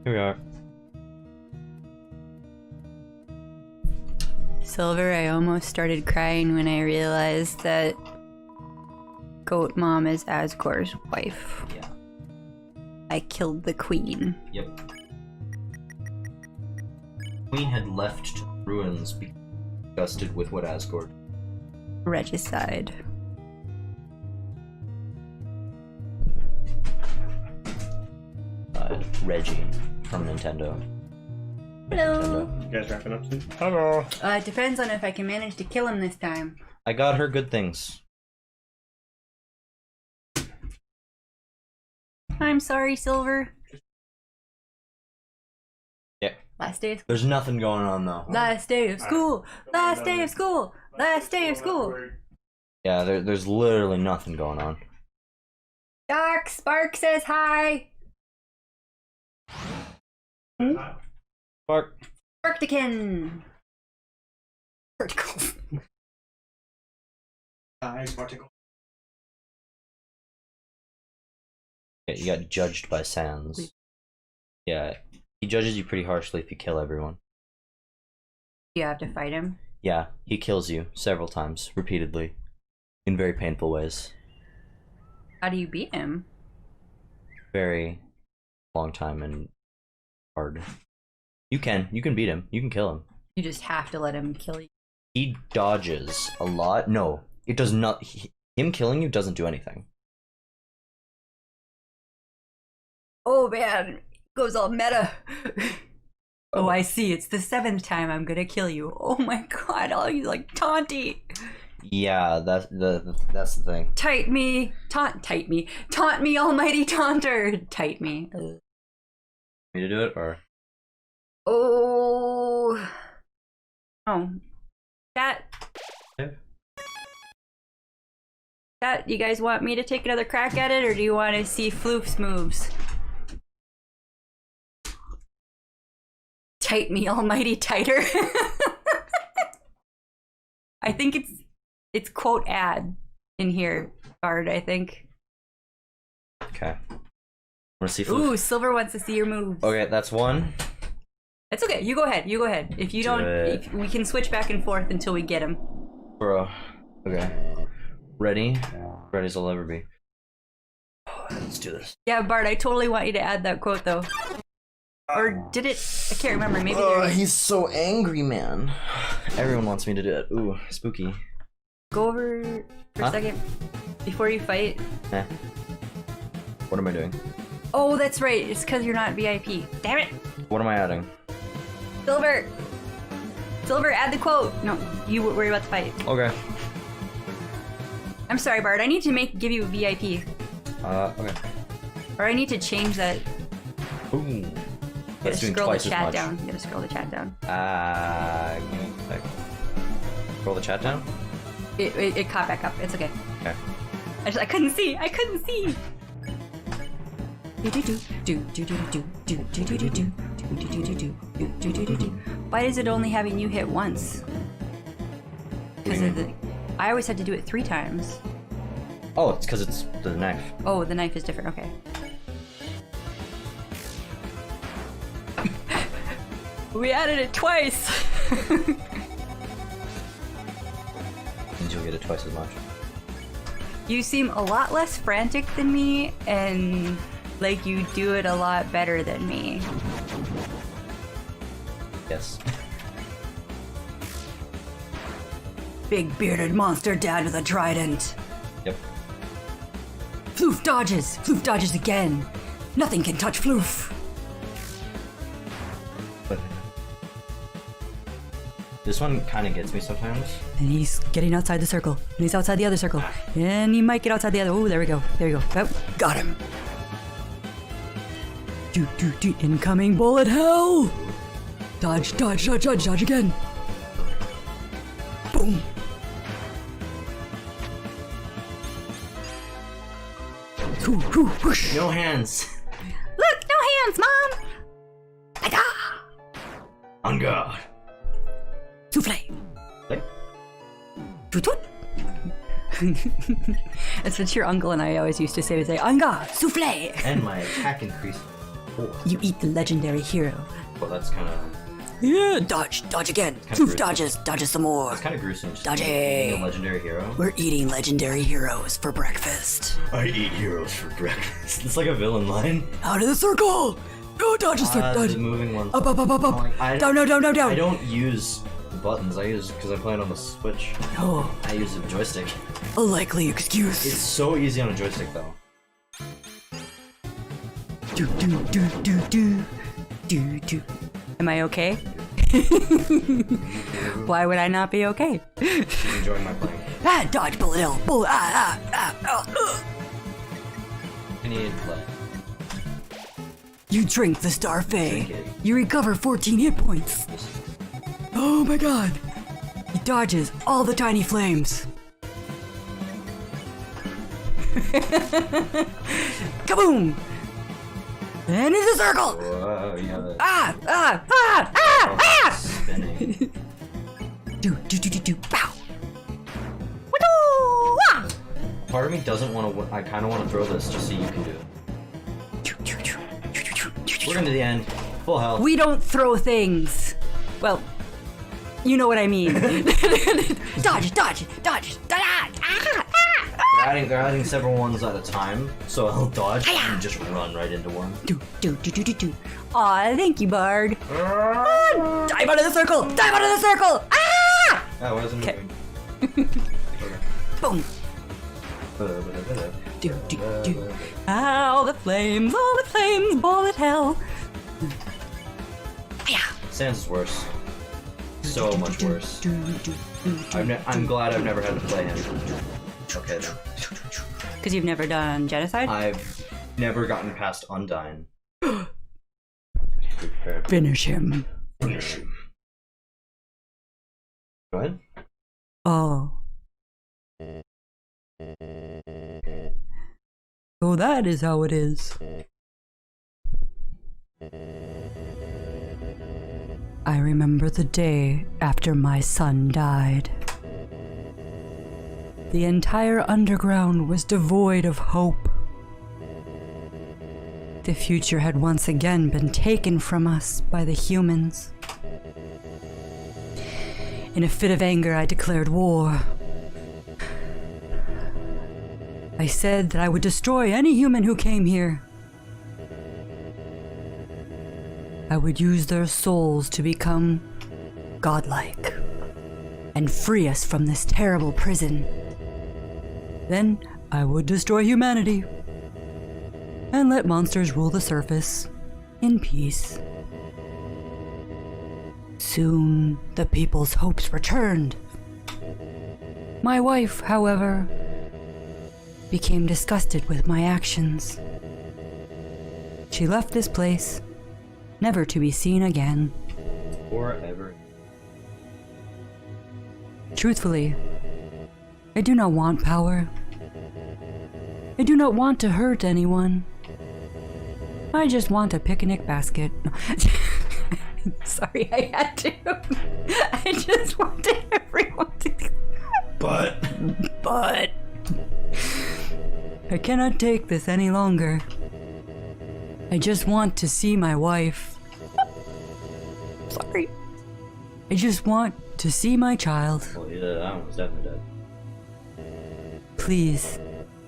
Here we are. Silver, I almost started crying when I realized that Goat Mom is Asgore's wife. Yeah. I killed the queen. Yep. Queen had left to the ruins because disgusted with what Asgore. Regicide. Reggie from Nintendo. Hello. Nintendo. You guys wrapping up soon? Hello. It depends on if I can manage to kill him this time. I got her good things. I'm sorry, Silver. Yeah. Last day of school. There's nothing going on though. Last day of school. Last day of school. Last day of school. Yeah, there's literally nothing going on. Doc, Spark says hi. Spark. Sparktican. Vertical. Hi, Sparticle. Yeah, you got judged by Sans. Yeah, he judges you pretty harshly if you kill everyone. You have to fight him. Yeah, he kills you several times, repeatedly, in very painful ways. How do you beat him? Very long time and hard. You can beat him. You can kill him. You just have to let him kill you. He dodges a lot. No, it does not. Him killing you doesn't do anything. Oh man, goes all meta. Oh, I see. It's the 7th time I'm gonna kill you. Oh my god, all you like taunty. Yeah, that's the thing. Taunt me, taunt me, almighty taunter. Taunt me. Ugh. Me to do it or? Oh. Oh. Chat, you guys want me to take another crack at it, or do you want to see Floof's moves? Tight me, almighty tighter. I think it's quote ad in here, Bard, I think. Okay. Wanna see Floof? Ooh, Silver wants to see your moves. Okay, that's one. It's okay, you go ahead. If you don't, Do it. we can switch back and forth until we get him. Bro. Okay. Ready? Ready as I'll ever be. Let's do this. Yeah, Bart, I totally want you to add that quote though. Or did it? I can't remember. Maybe there is. He's so angry, man. Everyone wants me to do it. Ooh, spooky. Go over for a second before you fight. Eh. What am I doing? Oh, that's right. It's because you're not VIP. Damn it. What am I adding? Silver. Silver, add the quote. No, you worry about the fight. Okay. I'm sorry, Bart. I need to give you a VIP. Okay. Or I need to change that. Ooh. You Let's gotta do scroll the twice as chat much. down. You gotta scroll the chat down. Give me a sec. Scroll the chat down? It caught back up. It's okay. Okay. I couldn't see. I couldn't see. Why is it only having you hit once? Because of the. I always had to do it 3 times. Oh, it's because it's the knife. Oh, the knife is different. Okay. We added it twice. Means you'll get it twice as much. You seem a lot less frantic than me, and like you do it a lot better than me. Yes. Big bearded monster dad with a trident. Yep. Floof dodges. Floof dodges again. Nothing can touch Floof. But this one kind of gets me sometimes. And he's getting outside the circle. And he's outside the other circle. And he might get outside the other. Oh, there we go. There we go. Oh, got him. Do. Incoming bullet hell. Dodge, dodge, dodge, dodge, dodge again. Boom. Whoosh. No hands. Look, no hands, Mom. On guard. Souffle. Like, Toot toot. That's what your uncle and I always used to say. We say, Anga, souffle. and my attack increased. Oh, You eat the legendary hero. well, that's kind of Yeah, dodge, dodge again. kinda Floof gruesome. dodges some more. it's kind of gruesome. Just Dodgy. being a legendary hero. We're eating legendary heroes for breakfast. I eat heroes for breakfast. It's like a villain line. Out of the circle! Go dodge the circle, The dodge. moving ones. Up. I- Down. I don't use the buttons. I use because I'm playing on the Switch. Oh, I use a joystick. a likely excuse. It's so easy on a joystick though. Do. Am I okay? Why would I not be okay? I'm enjoying my playing. Ah, dodge, bullet hell. Bullet, I need to play. You drink the Star Fey. Drink it. You recover 14 hit points. Oh my god. He dodges all the tiny flames. Kaboom! And in the circle! Whoa, you have it. Spinning. Do. Bow! Part of me doesn't want to. I kind of want to throw this just so you can do it. We're into the end. Full health. We don't throw things. Well, you know what I mean. Dodge. They're adding several ones at a time, so I'll dodge and just run right into one. Do. Aw, thank you, Bard. Dive out of the circle! Oh, why isn't it moving? Boom! Do. All the flames, bullet hell. Sans is worse. So much worse. I'm glad I've never had to play him. Okay then. Because you've never done genocide? I've never gotten past Undyne. Finish him. Finish him. Go ahead. Oh. So that is how it is. I remember the day after my son died. The entire underground was devoid of hope. The future had once again been taken from us by the humans. In a fit of anger, I declared war. I said that I would destroy any human who came here. I would use their souls to become godlike and free us from this terrible prison. Then I would destroy humanity and let monsters rule the surface in peace. Soon the people's hopes returned. My wife, however, became disgusted with my actions. She left this place, never to be seen again. Forever. Truthfully, I do not want power. I do not want to hurt anyone. I just want a picnic basket. Sorry, I had to. I just wanted everyone to... But... I cannot take this any longer. I just want to see my wife. Sorry. I just want to see my child. Well, yeah, that one was definitely dead. Please,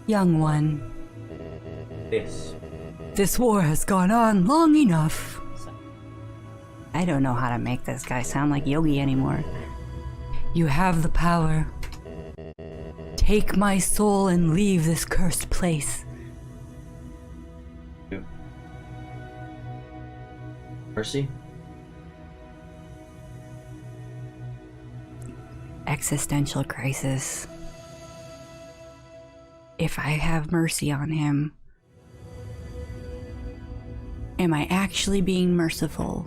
young one. This war has gone on long enough. I don't know how to make this guy sound like Yogi anymore. You have the power. Take my soul and leave this cursed place. Mercy? Existential crisis. If I have mercy on him, am I actually being merciful?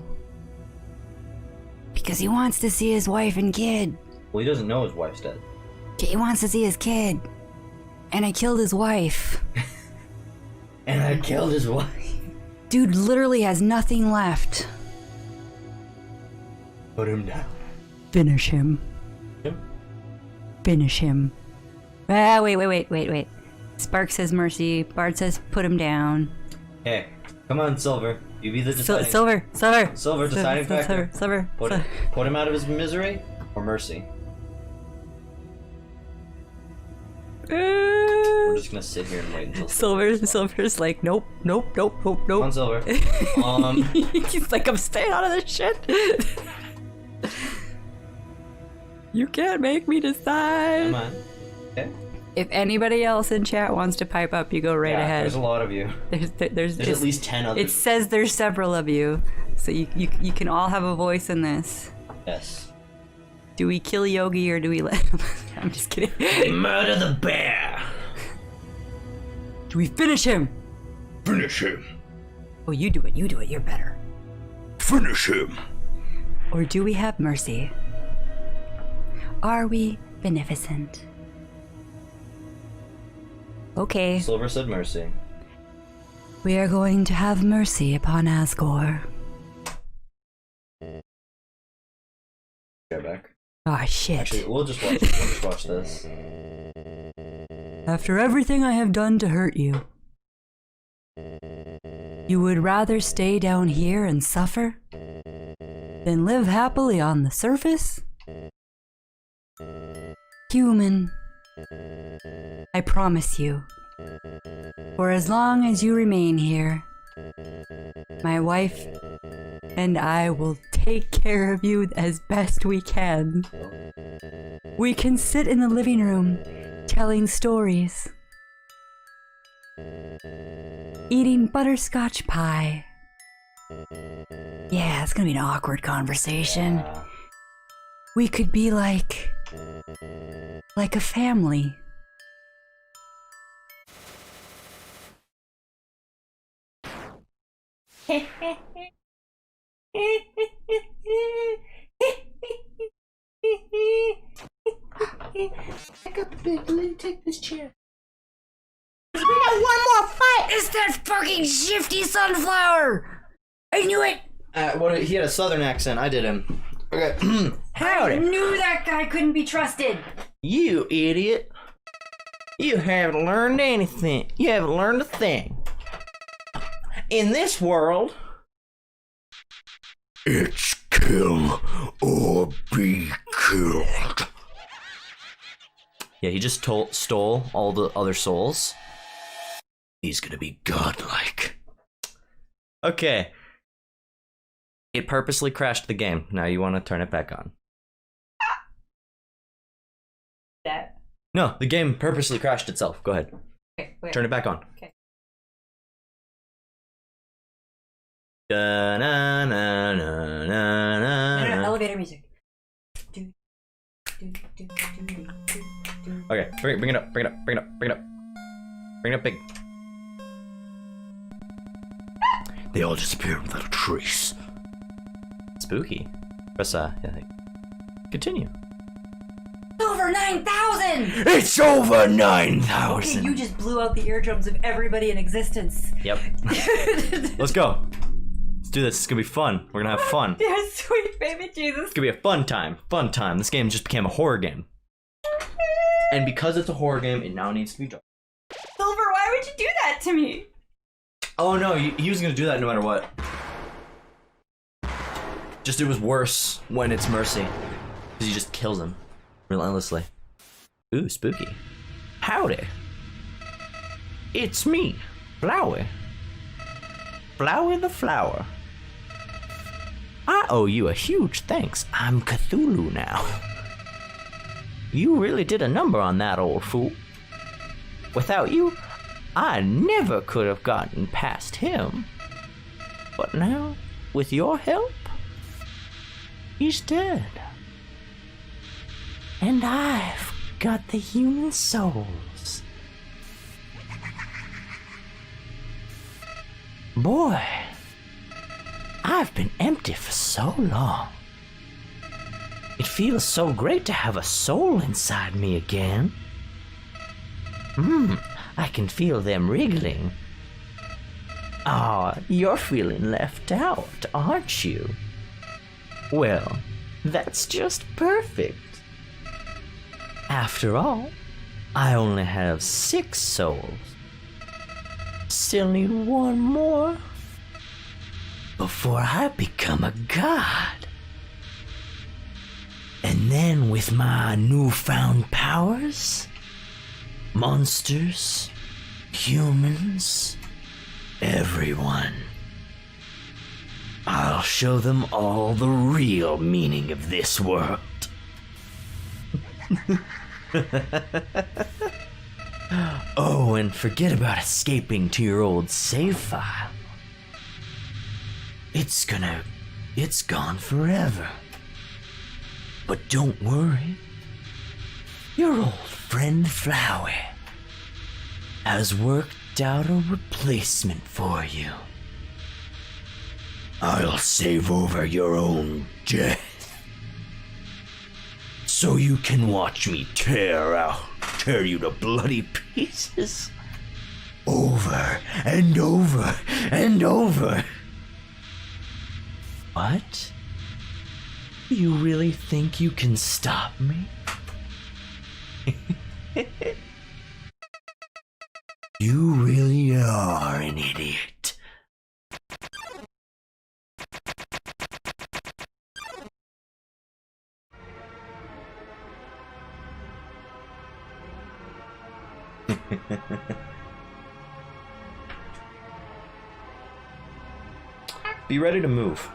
Because he wants to see his wife and kid. Well, he doesn't know his wife's dead. He wants to see his kid. And I killed his wife. And I killed his wife. Dude literally has nothing left. Put him down. Finish him. Finish him. Ah, wait. Spark says mercy. Bard says put him down. Hey, come on, Silver. You be the deciding... Silver, deciding factor. Silver. Put him out of his misery or mercy? We're just gonna sit here and wait until... Silver's like, nope. Come on, Silver. He's like, I'm staying out of this shit. You can't make me decide. Come on. Okay. If anybody else in chat wants to pipe up, you go right ahead. There's a lot of you. There's at least 10 others. It says there's several of you, so you can all have a voice in this. Yes. Do we kill Yogi or do we let him? I'm just kidding. Murder the bear! Do we finish him? Finish him. Oh, you do it, you're better. Finish him. Or do we have mercy? Are we beneficent? Okay. Silver said mercy. We are going to have mercy upon Asgore. Go back. Ah, shit. Actually, we'll just watch this. After everything I have done to hurt you, you would rather stay down here and suffer than live happily on the surface? Human, I promise you, for as long as you remain here, my wife and I will take care of you as best we can. We can sit in the living room, telling stories, eating butterscotch pie. Yeah, it's gonna be an awkward conversation. We could be like a family. Pick up the big lady, take this chair. We got one more fight! It's that fucking shifty sunflower! I knew it! He had a southern accent. I did him. Okay. I knew that guy couldn't be trusted! You idiot. You haven't learned anything. You haven't learned a thing. In this world... It's kill or be killed. Yeah, he just stole all the other souls. He's gonna be godlike. Okay. It purposely crashed the game. Now you want to turn it back on. That. No, the game purposely crashed itself. Go ahead. Okay, wait. Turn it back on. Okay. Da-na-na-na-na-na. Elevator music. Okay, bring it up, bring it up, bring it up, bring it up. Bring it up big. They all disappeared without a trace. Spooky. Press continue. Over 9,000! It's over Okay, 9,000! you just blew out the eardrums of everybody in existence. Yep. Let's go. Let's do this. It's gonna be fun. We're gonna have fun. Yeah, sweet baby Jesus. It's gonna be a fun time. Fun time. This game just became a horror game. And because it's a horror game, it now needs to be dark. Silver, why would you do that to me? Oh no, he was gonna do that no matter what. Just it was worse when it's Mercy. Because he just kills him. Relentlessly. Ooh, spooky. Howdy. It's me, Flowey. Flowey the Flower. I owe you a huge thanks. I'm Cthulhu now. You really did a number on that old fool. Without you, I never could have gotten past him. But now, with your help, he's dead. And I've got the human souls. Boy, I've been empty for so long. It feels so great to have a soul inside me again. I can feel them wriggling. Ah, you're feeling left out, aren't you? Well, that's just perfect. After all, I only have 6 souls. Still need one more before I become a god. And then with my newfound powers, monsters, humans, everyone, I'll show them all the real meaning of this world. Oh, and forget about escaping to your old save file. It's gone forever. But don't worry. Your old friend Flowey has worked out a replacement for you. I'll save over your own death. So you can watch me tear you to bloody pieces. Over and over and over. What? You really think you can stop me? You really are an idiot. Be ready to move.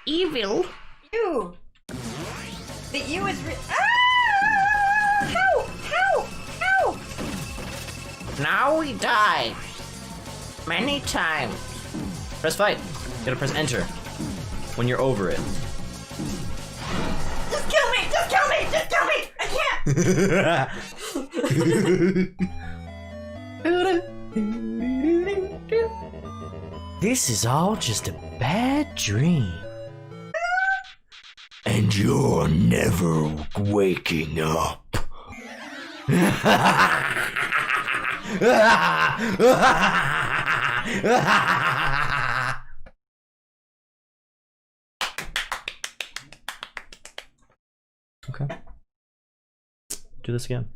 Evil? You. The you is Ah! Help! Help! Help! Now we die. Many times. Press fight. You gotta press enter when you're over it. Just kill me! Just kill me! Just kill me! I can't! This is all just a bad dream. And you're never waking up. Okay. Do this again.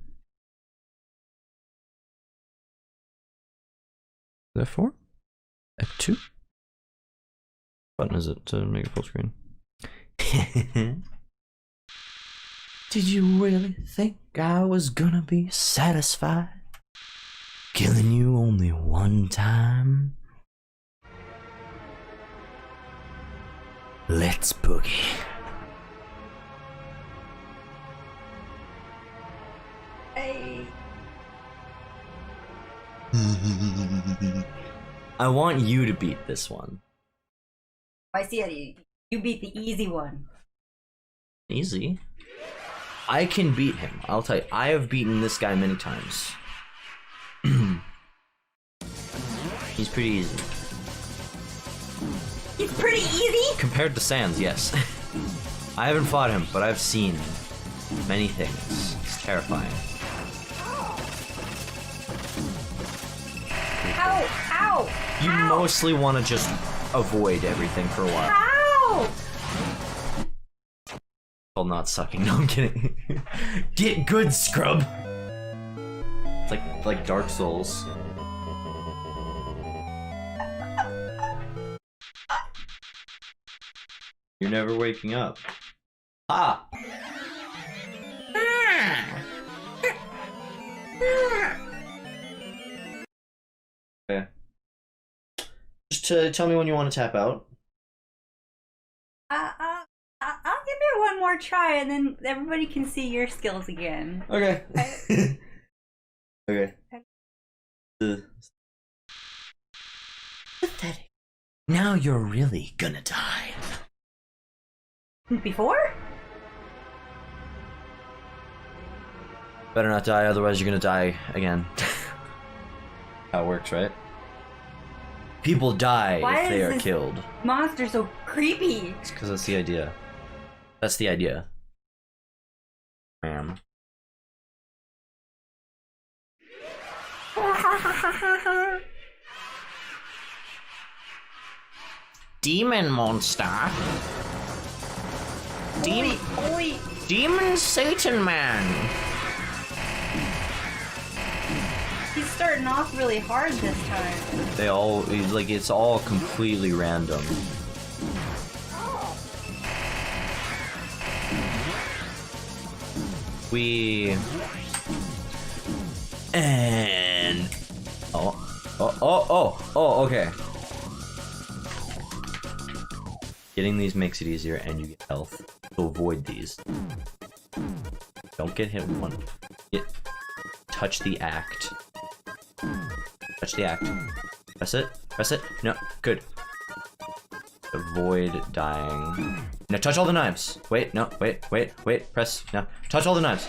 F4? F2? Button is it to make it full screen? Did you really think I was gonna be satisfied? Killing you only one time? Let's boogie. Hey. I want you to beat this one. I see it. You beat the easy one. Easy. I can beat him. I'll tell you, I have beaten this guy many times. He's pretty easy. He's pretty easy? Compared to Sans, yes. I haven't fought him, but I've seen many things. It's terrifying. Ow! Ow! You Ow! mostly want to just avoid everything for a while. Ow! Well, not sucking. No, I'm kidding. Get good, scrub. It's like Dark Souls. You're never waking up. Ah! Okay. Just tell me when you want to tap out. I'll give it one more try, and then everybody can see your skills again. Okay. Okay. Pathetic. Now you're really gonna die. Before? Better not die, otherwise you're gonna die again. How it works, right? People die Why if they is are this killed. monster so creepy? It's because that's the idea. That's the idea. Ma'am. Demon monster. Demon Satan man. He's starting off really hard this time. They all, like, it's all completely random. And okay. Getting these makes it easier, and you get health. So avoid these. Don't get hit with one. Touch the act. Touch the act. Press it. Press it. No. Good. Avoid dying. Now touch all the knives. Wait. No. Wait. Press. No. Touch all the knives.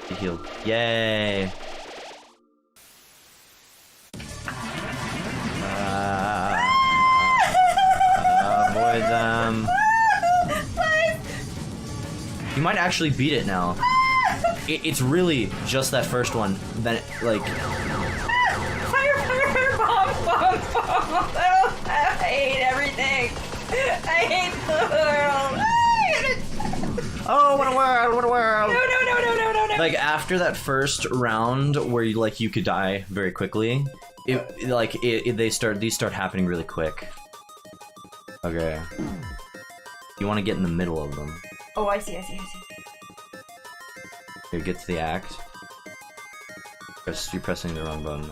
Be healed. Yay. Avoid them. You might actually beat it now. It's really just that first one. Then, like. Fire, bomb. I hate everything. I hate the world. Oh, what a world! No. Like after that first round where you could die very quickly, these start happening really quick. Okay. You want to get in the middle of them. Oh, I see. Here, get to the act. You're pressing the wrong button.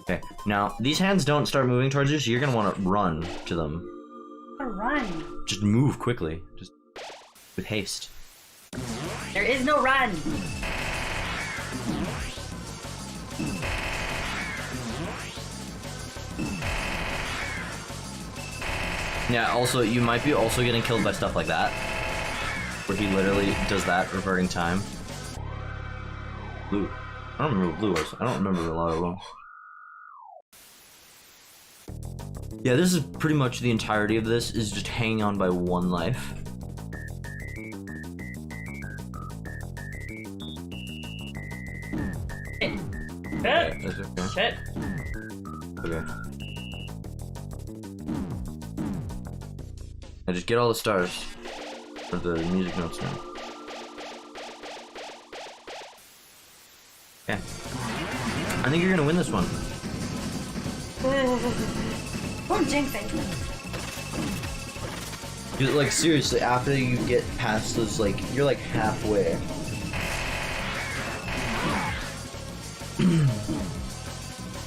Okay, now these hands don't start moving towards you, so you're gonna want to run to them. Run. Just move quickly, just with haste. There is no run. Yeah, also, you might be also getting killed by stuff like that. Where he literally does that, reverting time. Blue. I don't remember what blue was. I don't remember a lot of them. Yeah, this is pretty much the entirety of this, is just hanging on by one life. Okay, that's okay. Shit. Okay. Now just get all the stars. Or the music notes now. Okay. I think you're gonna win this one. Don't jinx it. Dude, like seriously, after you get past those, like you're like halfway.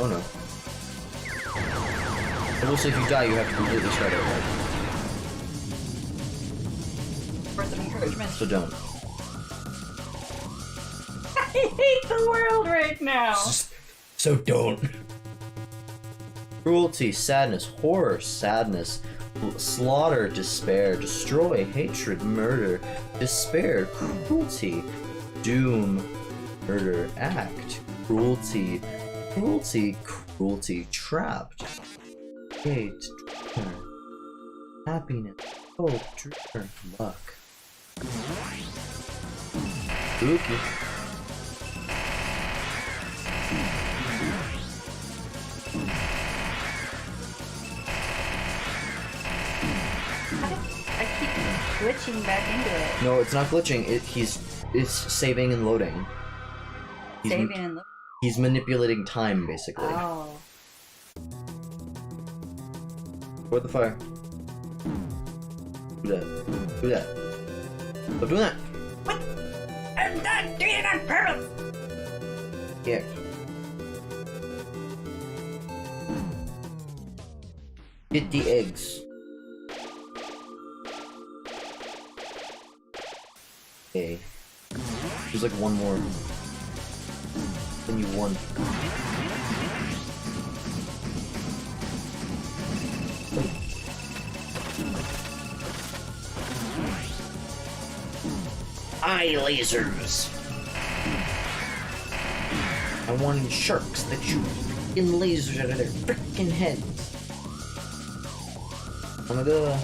Oh no. And also, if you die, you have to completely start over. Words of encouragement. So don't. I hate the world right now. So don't. Cruelty, sadness, horror, sadness, slaughter, despair, destroy, hatred, murder, despair, cruelty, doom, murder, act, cruelty, cruelty, cruelty, trapped, hate, dreamer, happiness, hope, dreamer, luck. Spooky. I keep glitching back into it. No, it's not glitching. It's saving and loading. Saving and look. He's manipulating time, basically. Oh. Where the fire? Do that. Do that. Stop doing that. What? I'm not doing it on purpose. Yeah. Get the eggs. Okay. There's like one more. Then you won. Eye lasers. I wanted sharks that shoot freaking lasers out of their freaking heads. Oh my god.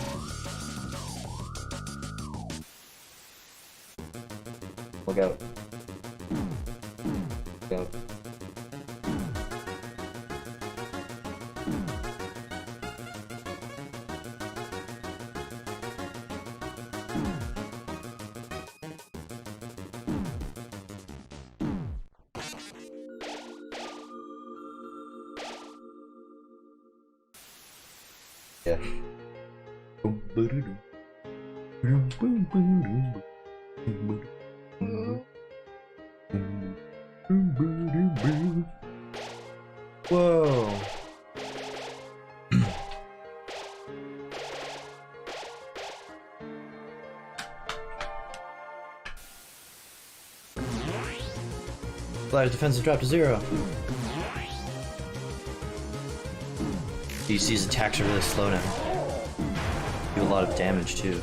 Look out. Look out. Yeah. Whoa. Glider's defensive drop to 0. You see his attacks are really slow now. Do a lot of damage too.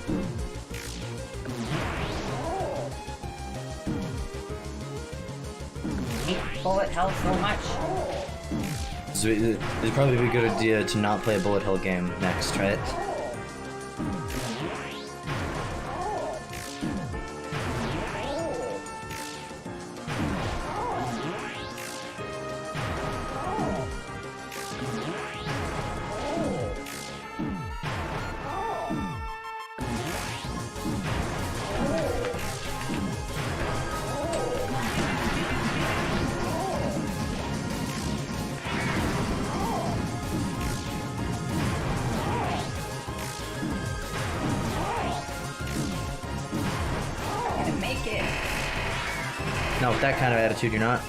Bullet hell so much. So it'd probably be a good idea to not play a bullet hell game next, right? No, with that kind of attitude, you're not.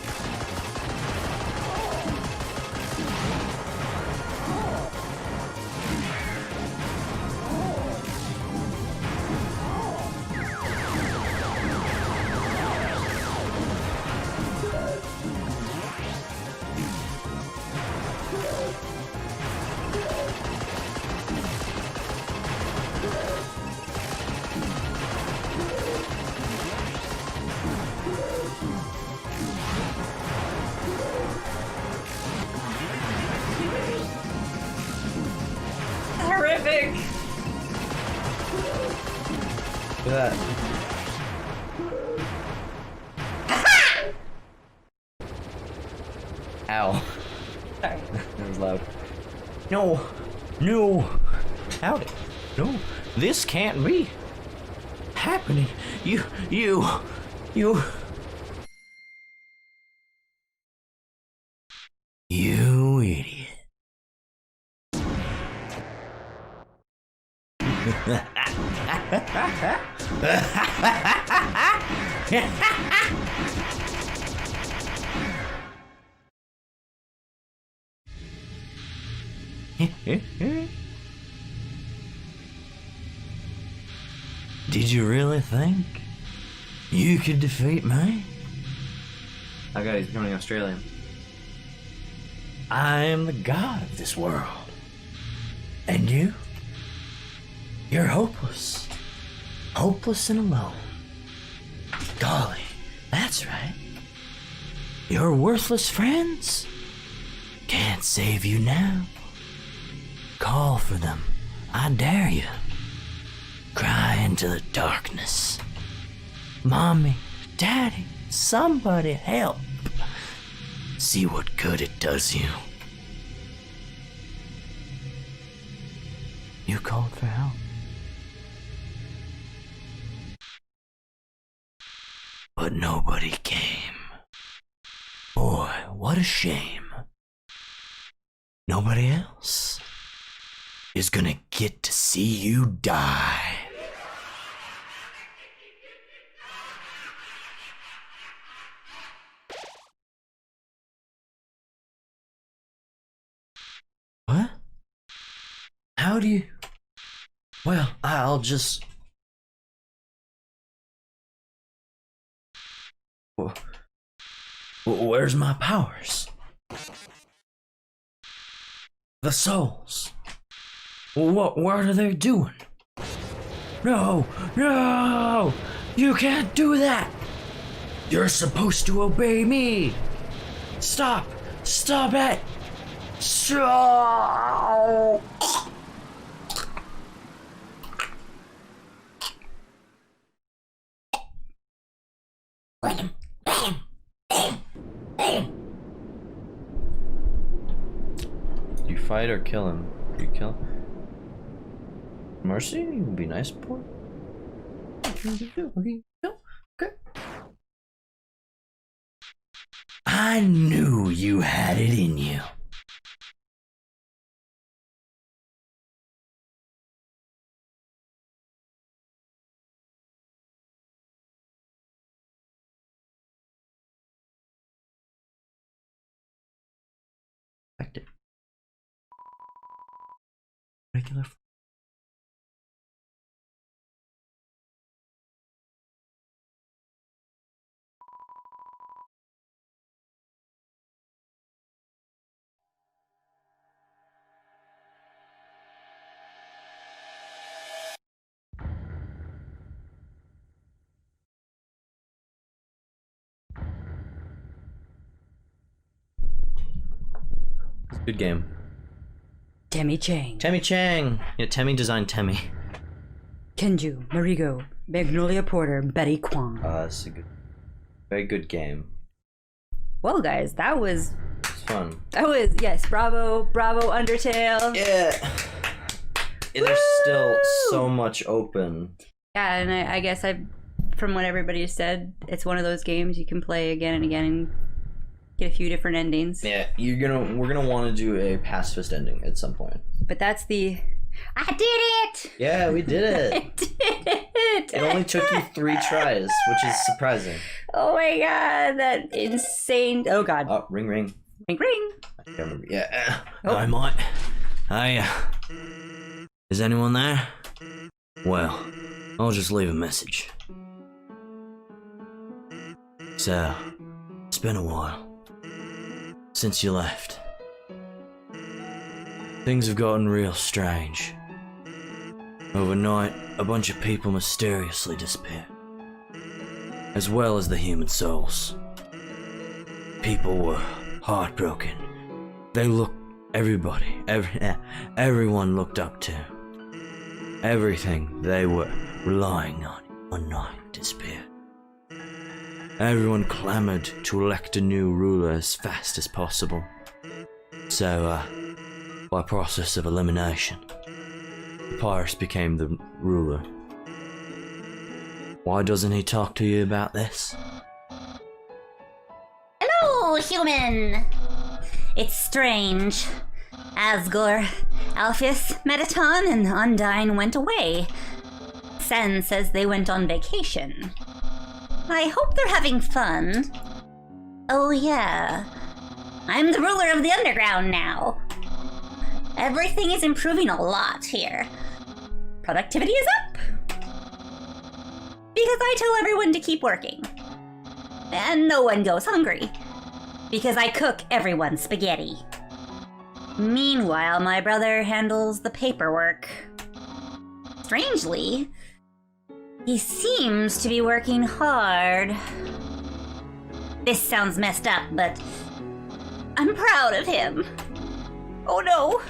Horrific! Look at that. Ow. Sorry. That was loud. No! No! Howdy. No. This can't be happening. You. Did you really think you could defeat me? Oh god, he's becoming Australian. I am the god of this world. And you? You're hopeless. Hopeless and alone. Golly, that's right. Your worthless friends can't save you now. Call for them. I dare you. Cry into the darkness. Mommy, Daddy, somebody help. See what good it does you. You called for help. But nobody came. Boy, what a shame. Nobody else is gonna get to see you die. What? How do you... Well, I'll just... Where's my powers? The souls. What are they doing? No! No! You can't do that! You're supposed to obey me! Stop! Stop it! Stop! You fight or kill him? You kill him? Mercy? You would be nice, boy. Okay. Okay. I knew you had it in you. It. Regular. Good game. Temmie Chang. Temmie Chang. Yeah, Temmie designed Temmie. Kenju, Marigo, Magnolia Porter, Betty Kwong. That's a good, very good game. Well, guys, that was fun. Yes, bravo, Undertale. Yeah. There's still so much open. Yeah, and I guess from what everybody has said, it's one of those games you can play again and again and get a few different endings. Yeah, we're gonna want to do a pacifist ending at some point. But that's the... I did it! Yeah, we did it. I did it! It only took you 3 tries, which is surprising. Oh my god, that insane... Oh god. Oh, ring. Ring. I can't remember. Yeah. Oh. Hi, Mike. Hey, is anyone there? Well, I'll just leave a message. So, it's been a while since you left. Things have gotten real strange. Overnight, a bunch of people mysteriously disappeared, as well as the human souls. People were heartbroken. They looked, everyone looked up to. Everything they were relying on one night disappeared. Everyone clamored to elect a new ruler as fast as possible. So, by process of elimination, Papyrus became the ruler. Why doesn't he talk to you about this? Hello, human! It's strange. Asgore, Alpheus, Mettaton, and Undyne went away. Sen says they went on vacation. I hope they're having fun. Oh yeah, I'm the ruler of the underground now. Everything is improving a lot here. Productivity is up. Because I tell everyone to keep working. And no one goes hungry. Because I cook everyone spaghetti. Meanwhile, my brother handles the paperwork. Strangely, he seems to be working hard. This sounds messed up, but I'm proud of him. Oh no.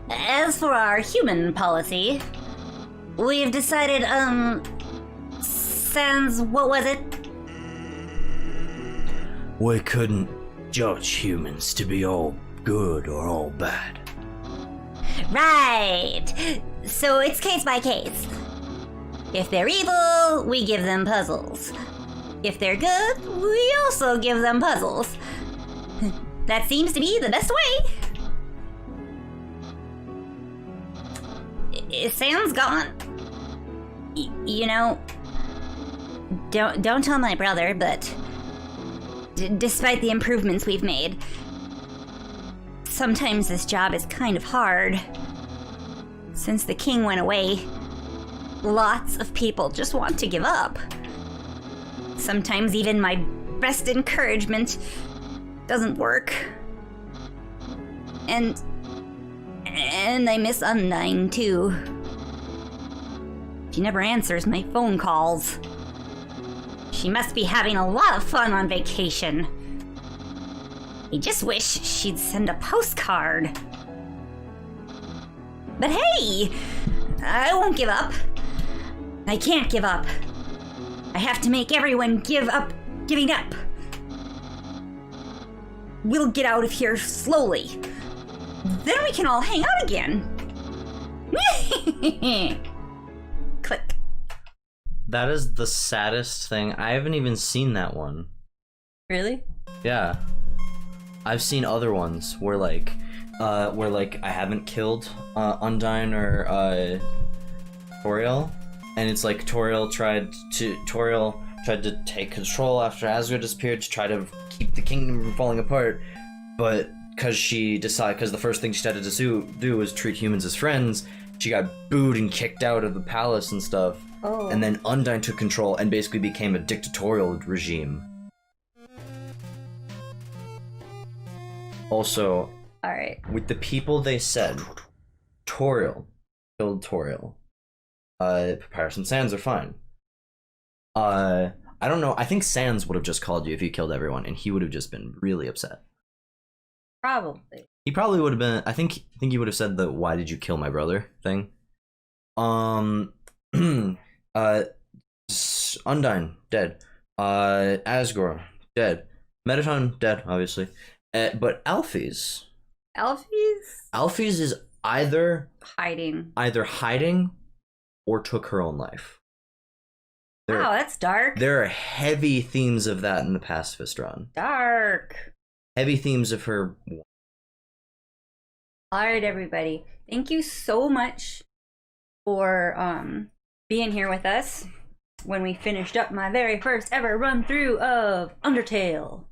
As for our human policy, we've decided, Sans, what was it? We couldn't judge humans to be all good or all bad. Right. So it's case by case. If they're evil, we give them puzzles. If they're good, we also give them puzzles. That seems to be the best way. Sam's gone. You know, don't tell my brother, but despite the improvements we've made, sometimes this job is kind of hard. Since the king went away, lots of people just want to give up. Sometimes even my best encouragement doesn't work. And I miss Undyne too. She never answers my phone calls. She must be having a lot of fun on vacation. I just wish she'd send a postcard. But hey, I won't give up. I can't give up. I have to make everyone give up giving up. We'll get out of here slowly. Then we can all hang out again. Click. That is the saddest thing. I haven't even seen that one. Really? Yeah. I've seen other ones where like I haven't killed Undyne or Toriel, and it's like Toriel tried to take control after Asgore disappeared to try to keep the kingdom from falling apart, but because the first thing she started to do was treat humans as friends, she got booed and kicked out of the palace and stuff. Oh. And then Undyne took control and basically became a dictatorial regime. Also, Alright. with the people they said, Toriel killed Toriel. Papyrus and Sans are fine. I don't know, I think Sans would have just called you if you killed everyone, and he would have just been really upset. Probably. He probably would have been, I think he would have said the "why did you kill my brother" thing. Undyne, dead. Asgore, dead. Mettaton, dead, obviously. But Alphys is either hiding or took her own life. Wow, that's dark. There are heavy themes of that in the Pacifist run. Dark. Heavy themes of her. Alright, everybody. Thank you so much for being here with us when we finished up my very first ever run through of Undertale.